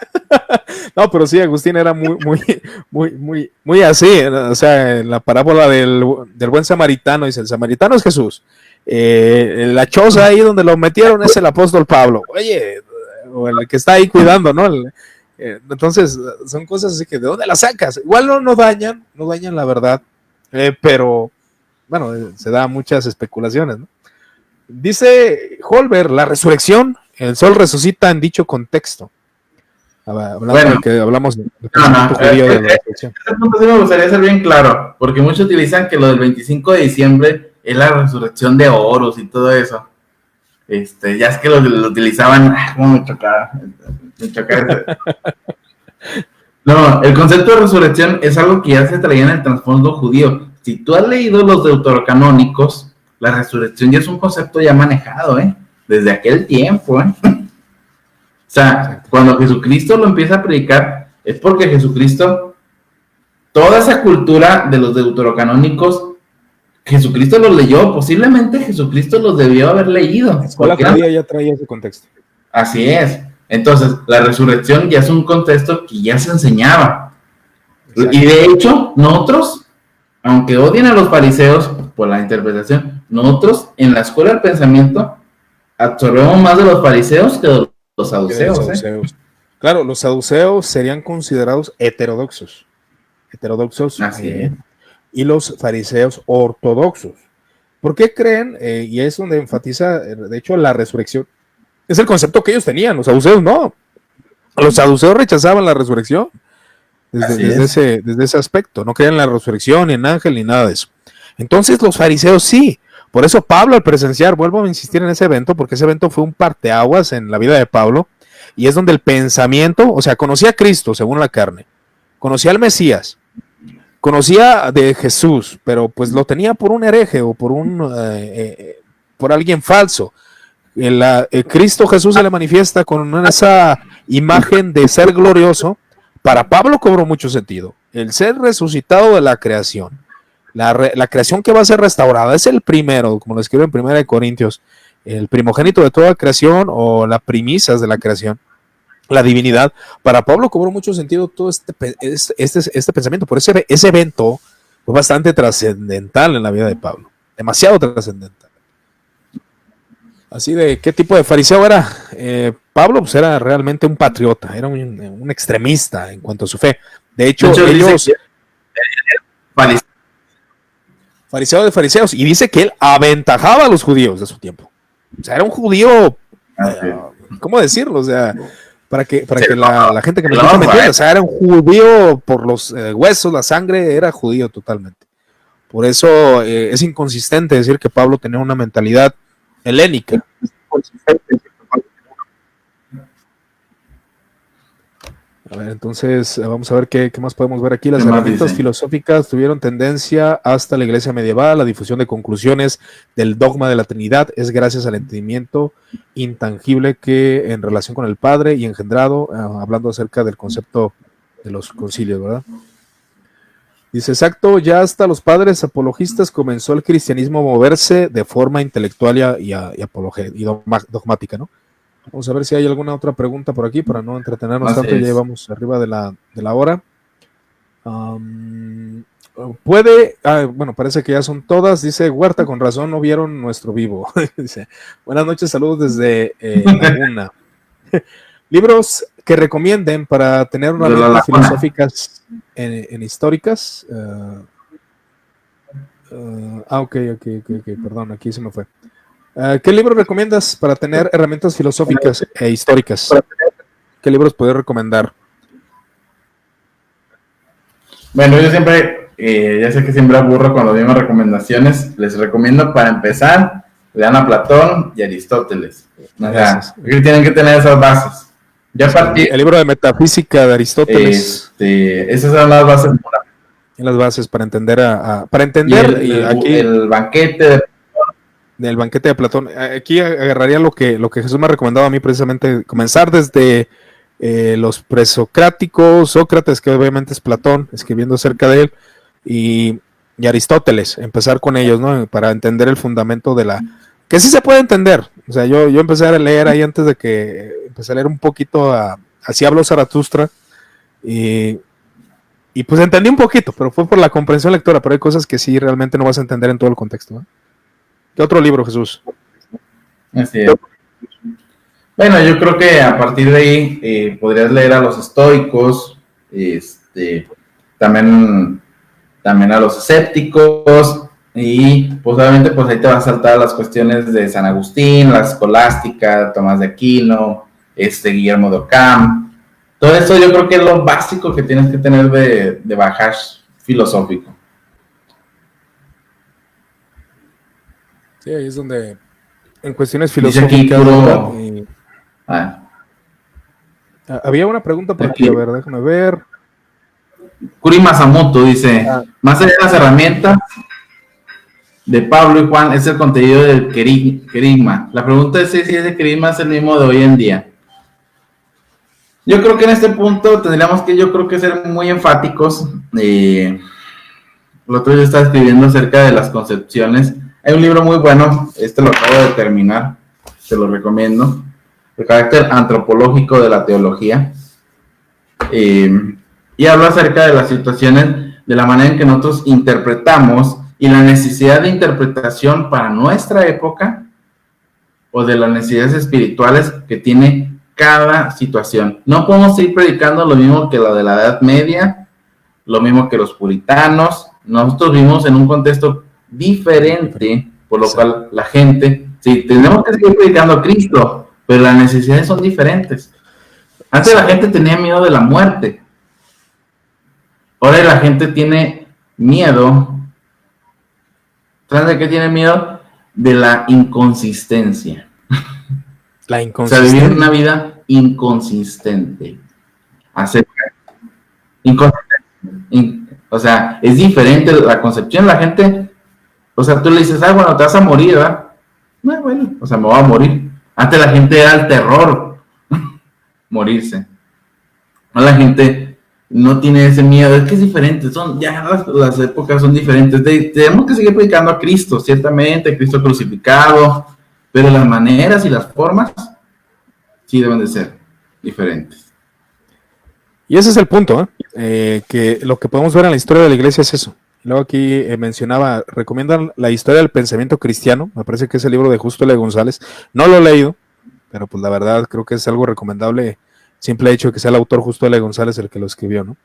No, pero sí, Agustín era muy así. O sea, en la parábola del buen samaritano, dice, el samaritano es Jesús. La choza ahí donde lo metieron es el apóstol Pablo. Oye, o el que está ahí cuidando, ¿no? Entonces, son cosas así que ¿de dónde las sacas? Igual no dañan la verdad, pero bueno, se da muchas especulaciones, ¿no? Dice Holberg, la resurrección, el sol resucita en dicho contexto. Hablando de que hablamos del pensamiento judío de la resurrección. Este punto sí me gustaría ser bien claro, porque muchos utilizan que lo del 25 de diciembre es la resurrección de Horus y todo eso. Ya es que lo utilizaban, ¿cómo me chocaba? No, el concepto de resurrección es algo que ya se traía en el trasfondo judío. Si tú has leído los deuterocanónicos, la resurrección ya es un concepto ya manejado, desde aquel tiempo, O sea, cuando Jesucristo lo empieza a predicar, es porque Jesucristo, toda esa cultura de los deuterocanónicos, Jesucristo los leyó, posiblemente Jesucristo los debió haber leído. La escuela judía ya traía ese contexto. Así es. Entonces, la resurrección ya es un contexto que ya se enseñaba. Exacto. Y de hecho, nosotros, aunque odien a los fariseos por la interpretación, nosotros en la escuela del pensamiento absorbemos más de los fariseos que de los saduceos. Claro, los saduceos serían considerados heterodoxos. Así es. Y los fariseos ortodoxos. ¿Por qué creen? Y es donde enfatiza, de hecho, la resurrección. Es el concepto que ellos tenían, los saduceos no. Los saduceos rechazaban la resurrección desde ese aspecto. No creían en la resurrección, ni en ángel, ni nada de eso. Entonces los fariseos sí. Por eso Pablo al presenciar, vuelvo a insistir en ese evento, porque ese evento fue un parteaguas en la vida de Pablo, y es donde el pensamiento, o sea, conocía a Cristo según la carne, conocía al Mesías, conocía de Jesús, pero pues lo tenía por un hereje o por alguien falso. Cristo Jesús se le manifiesta con esa imagen de ser glorioso. Para Pablo cobró mucho sentido. El ser resucitado de la creación. La creación que va a ser restaurada es el primero, como lo escribe en 1 Corintios, el primogénito de toda creación o las primicias de la creación, la divinidad. Para Pablo cobró mucho sentido todo este pensamiento. Por ese evento fue bastante trascendental en la vida de Pablo, demasiado trascendental. Así de qué tipo de fariseo era. Pablo pues era realmente un patriota, era un extremista en cuanto a su fe. De hecho ellos... Fariseo de fariseos, y dice que él aventajaba a los judíos de su tiempo. O sea, era un judío, ¿cómo decirlo? O sea, para que la gente que me escucha me entienda, o sea, era un judío por los huesos, la sangre, era judío totalmente. Por eso es inconsistente decir que Pablo tenía una mentalidad helénica. A ver, entonces vamos a ver qué más podemos ver aquí. Las herramientas filosóficas tuvieron tendencia hasta la iglesia medieval. La difusión de conclusiones del dogma de la Trinidad es gracias al entendimiento intangible que en relación con el Padre y engendrado, hablando acerca del concepto de los concilios, ¿verdad? Dice, exacto, ya hasta los padres apologistas comenzó el cristianismo a moverse de forma intelectual y dogmática, ¿no? Vamos a ver si hay alguna otra pregunta por aquí para no entretenernos tanto. Ya llevamos arriba de la hora. Bueno, parece que ya son todas. Dice Huerta, con razón no vieron nuestro vivo. Dice, buenas noches, saludos desde Laguna. Libros que recomienden para tener herramientas filosóficas en históricas. Ok, perdón, aquí se me fue. ¿Qué libro recomiendas para tener herramientas filosóficas e históricas? ¿Qué libros puedes recomendar? Bueno, yo siempre, ya sé que siempre aburro cuando doy recomendaciones. Les recomiendo, para empezar, lean a Platón y Aristóteles. O sea, tienen que tener esas bases. Ya el libro de Metafísica de Aristóteles. Esas son las bases. Las bases para entender para entender el banquete del banquete de Platón. Aquí agarraría lo que Jesús me ha recomendado a mí, precisamente comenzar desde los presocráticos, Sócrates, que obviamente es Platón, escribiendo acerca de él, y Aristóteles, empezar con ellos, ¿no? Para entender el fundamento de que sí se puede entender. O sea, yo empecé a leer ahí antes de que empecé a leer un poquito así habló Zaratustra, y pues entendí un poquito, pero fue por la comprensión lectora, pero hay cosas que sí realmente no vas a entender en todo el contexto, ¿no? ¿Qué otro libro, Jesús? Así es. Bueno, yo creo que a partir de ahí podrías leer a los estoicos, también a los escépticos, y pues obviamente pues ahí te va a saltar las cuestiones de San Agustín, la escolástica, Tomás de Aquino, Guillermo de Ockham. Todo eso yo creo que es lo básico que tienes que tener de bagaje filosófico. Sí, ahí es donde en cuestiones filosóficas había una pregunta por aquí, a ver, déjame ver. Kuri Masamoto dice, más allá de las herramientas de Pablo y Juan, es el contenido del querigma. La pregunta es si ese querigma es el mismo de hoy en día. Yo creo que en este punto tendríamos que ser muy enfáticos. El otro día estaba escribiendo acerca de las concepciones. Hay un libro muy bueno, lo acabo de terminar, te lo recomiendo, El carácter antropológico de la teología, y habla acerca de las situaciones, de la manera en que nosotros interpretamos y la necesidad de interpretación para nuestra época, o de las necesidades espirituales que tiene cada situación. No podemos ir predicando lo mismo que la de la Edad Media, lo mismo que los puritanos. Nosotros vivimos en un contexto diferente, por lo cual la gente, sí, tenemos que seguir predicando a Cristo, pero las necesidades son diferentes. Antes la gente tenía miedo de la muerte, ahora la gente tiene miedo. ¿Sabes de qué tiene miedo? De la inconsistencia. La inconsistencia. O sea, vivir una vida inconsistente. O sea, es diferente la concepción. La gente, o sea, tú le dices, bueno, te vas a morir, ¿verdad? No, bueno, o sea, me voy a morir. Antes la gente era el terror morirse. Ahora la gente no tiene ese miedo, es que es diferente, las épocas son diferentes. Tenemos que seguir predicando a Cristo, ciertamente, Cristo crucificado, pero las maneras y las formas sí deben de ser diferentes. Y ese es el punto, que lo que podemos ver en la historia de la iglesia es eso. Luego aquí mencionaba, recomiendan la historia del pensamiento cristiano, me parece que es el libro de Justo L. González, no lo he leído, pero pues la verdad creo que es algo recomendable, simple hecho de que sea el autor Justo L. González el que lo escribió, ¿no?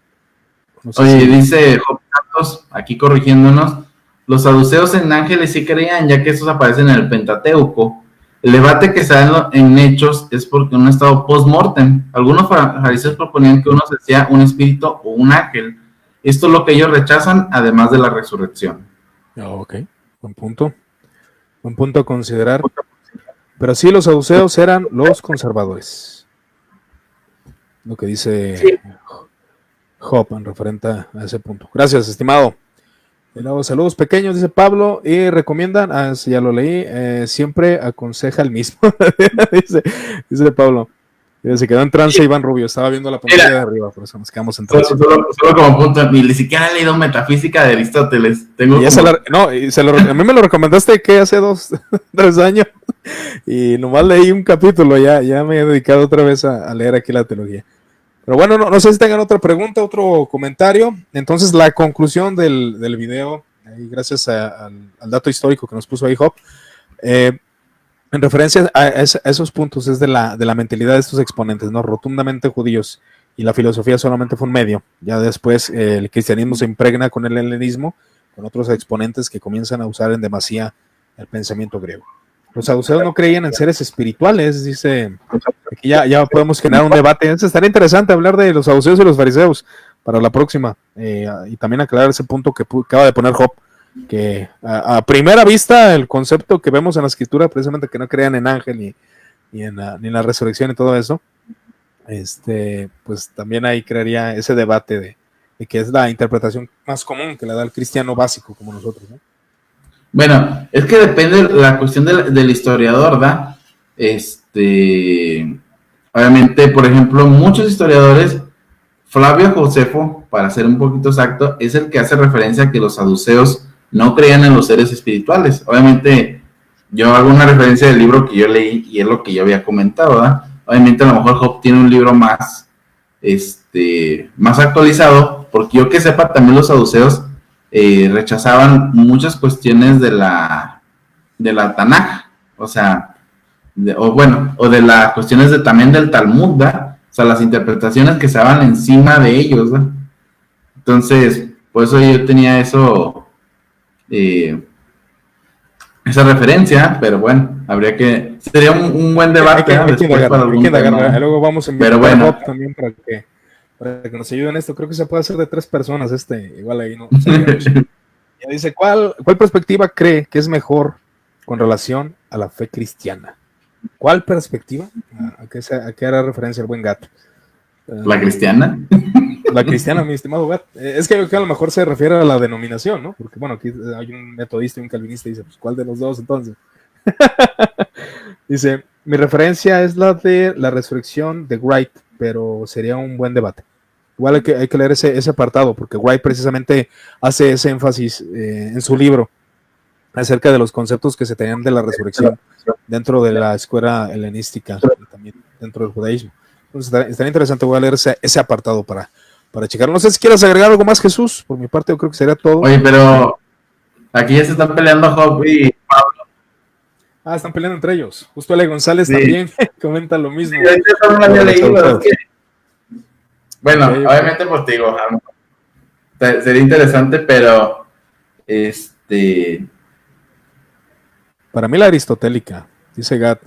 No sé. Oye, dice Job Santos, aquí corrigiéndonos, los saduceos en ángeles sí creían, ya que esos aparecen en el Pentateuco. El debate que se da en Hechos es porque en un estado post-mortem. Algunos fariseos proponían que uno se hacía un espíritu o un ángel. Esto es lo que ellos rechazan, además de la resurrección. Ok, buen punto a considerar. Pero sí, los saduceos eran los conservadores. Lo que dice Job en referente a ese punto. Gracias, estimado. Y luego, saludos pequeños, dice Pablo, y recomiendan, ya lo leí, siempre aconseja el mismo. dice Pablo. Se quedó en trance Iván Rubio, estaba viendo la pantalla de arriba, por eso nos quedamos en trance. Solo como punto, ni siquiera he leído Metafísica de Aristóteles. A mí me lo recomendaste que hace 3 años. Y nomás leí un capítulo, ya me he dedicado otra vez a leer aquí la teología. Pero bueno, no sé si tengan otra pregunta, otro comentario. Entonces, la conclusión del video, gracias al dato histórico que nos puso ahí Job, en referencia a esos puntos, es de la mentalidad de estos exponentes, ¿no? Rotundamente judíos, y la filosofía solamente fue un medio. Ya después el cristianismo se impregna con el helenismo, con otros exponentes que comienzan a usar en demasía el pensamiento griego. Los saduceos no creían en seres espirituales, dice. Aquí ya podemos generar un debate. Estaría interesante hablar de los saduceos y los fariseos para la próxima. Y también aclarar ese punto que acaba de poner Job, que a primera vista el concepto que vemos en la escritura, precisamente que no crean en ángel ni en la resurrección y todo eso, pues también ahí crearía ese debate de que es la interpretación más común que le da el cristiano básico como nosotros, ¿no? Bueno, es que depende la cuestión del historiador, ¿verdad? Obviamente, por ejemplo, muchos historiadores, Flavio Josefo, para ser un poquito exacto, es el que hace referencia a que los saduceos no creían en los seres espirituales. Obviamente, yo hago una referencia del libro que yo leí y es lo que yo había comentado, ¿verdad? Obviamente, a lo mejor Job tiene un libro más, más actualizado, porque yo que sepa, también los saduceos rechazaban muchas cuestiones de la Tanaj, o sea, o de las cuestiones también del Talmud, ¿verdad? O sea, las interpretaciones que se daban encima de ellos, ¿verdad? Entonces, por eso yo tenía esa referencia, pero bueno, sería un buen debate, luego vamos a invitar a Bob también para que nos ayuden en esto. Creo que se puede hacer de 3 personas, igual ahí no. Ya dice, ¿cuál perspectiva cree que es mejor con relación a la fe cristiana? ¿Cuál perspectiva? ¿A qué hará referencia el buen gato? ¿La cristiana? La cristiana, mi estimado gato. Es que a lo mejor se refiere a la denominación, ¿no? Porque bueno, aquí hay un metodista y un calvinista y dice, pues ¿cuál de los dos entonces? Dice, mi referencia es la de la resurrección de Wright, pero sería un buen debate. Igual hay que leer ese apartado, porque Wright precisamente hace ese énfasis en su libro acerca de los conceptos que se tenían de la resurrección dentro de la escuela helenística y también dentro del judaísmo. Entonces estaría interesante, voy a leer ese apartado para checar. No sé si quieres agregar algo más, Jesús. Por mi parte yo creo que sería todo. Oye, pero aquí ya se están peleando Job y Pablo. Están peleando entre ellos. Justo Ale González también comenta lo mismo. Sí, yo también lo había leído. Bueno, okay. Obviamente pues te digo, sería interesante, pero para mí la aristotélica, dice Gat,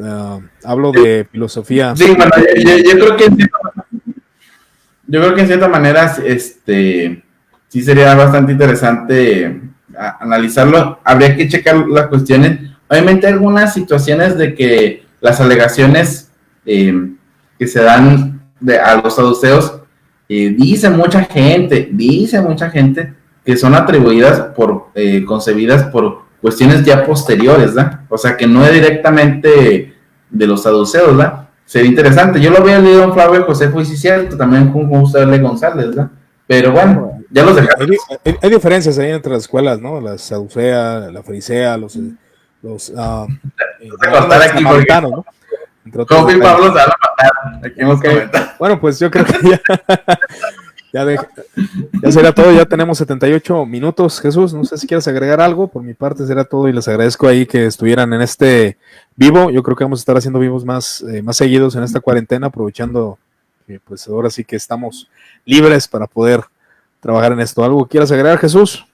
hablo de filosofía. Sí, bueno, yo creo que en cierta manera, sí sería bastante interesante analizarlo. Habría que checar las cuestiones. Obviamente hay algunas situaciones de que las alegaciones que se dan a los saduceos, dice mucha gente que son atribuidas concebidas por cuestiones ya posteriores, ¿verdad? O sea, que no es directamente de los saduceos, ¿verdad? Sería interesante. Yo lo había leído en Flavio Josefo y sí, cierto, también con José L. González, ¿verdad? Pero bueno, ya los dejamos. Hay diferencias ahí entre las escuelas, ¿no? La saducea, la farisea, los samaritanos, ¿no? Job y Pablo se van a matar. Aquí hemos comentado. Bueno, pues yo creo que ya será todo. Ya tenemos 78 minutos, Jesús. No sé si quieres agregar algo. Por mi parte será todo y les agradezco ahí que estuvieran en este vivo. Yo creo que vamos a estar haciendo vivos más seguidos en esta cuarentena, aprovechando que pues ahora sí que estamos libres para poder trabajar en esto. ¿Algo quieras agregar, Jesús?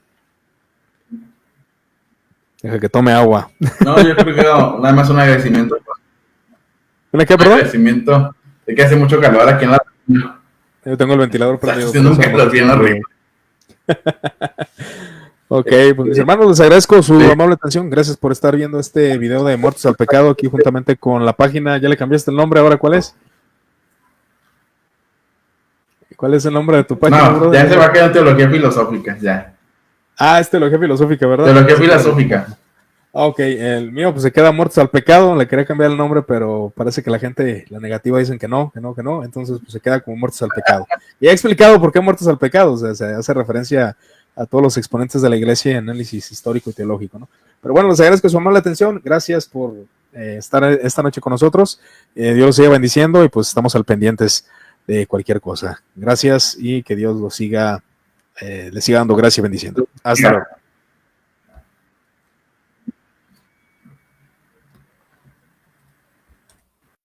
Deja que tome agua. No, yo creo que no, nada más un agradecimiento. ¿Una qué, perdón? Un agradecimiento de que hace mucho calor aquí en la... Yo tengo el ventilador prendido. Haciendo un calor bien horrible. Ok, pues mis hermanos, les agradezco su amable atención. Gracias por estar viendo este video de Muertos al Pecado aquí juntamente con la página. Ya le cambiaste el nombre, ¿ahora cuál es? ¿Cuál es el nombre de tu página? No, ya se va a quedar en Teología Filosófica, ya. Es Teología Filosófica, ¿verdad? Teología Filosófica. Ok, el mío pues se queda Muertos al Pecado. Le quería cambiar el nombre, pero parece que la negativa dicen que no. Entonces pues se queda como Muertos al Pecado. Y he explicado por qué Muertos al Pecado. O sea, se hace referencia a todos los exponentes de la iglesia y análisis histórico y teológico, ¿no? Pero bueno, les agradezco su amable atención. Gracias por estar esta noche con nosotros. Dios los siga bendiciendo y pues estamos al pendientes de cualquier cosa. Gracias y que Dios los siga, le siga dando gracia y bendiciendo. Hasta luego.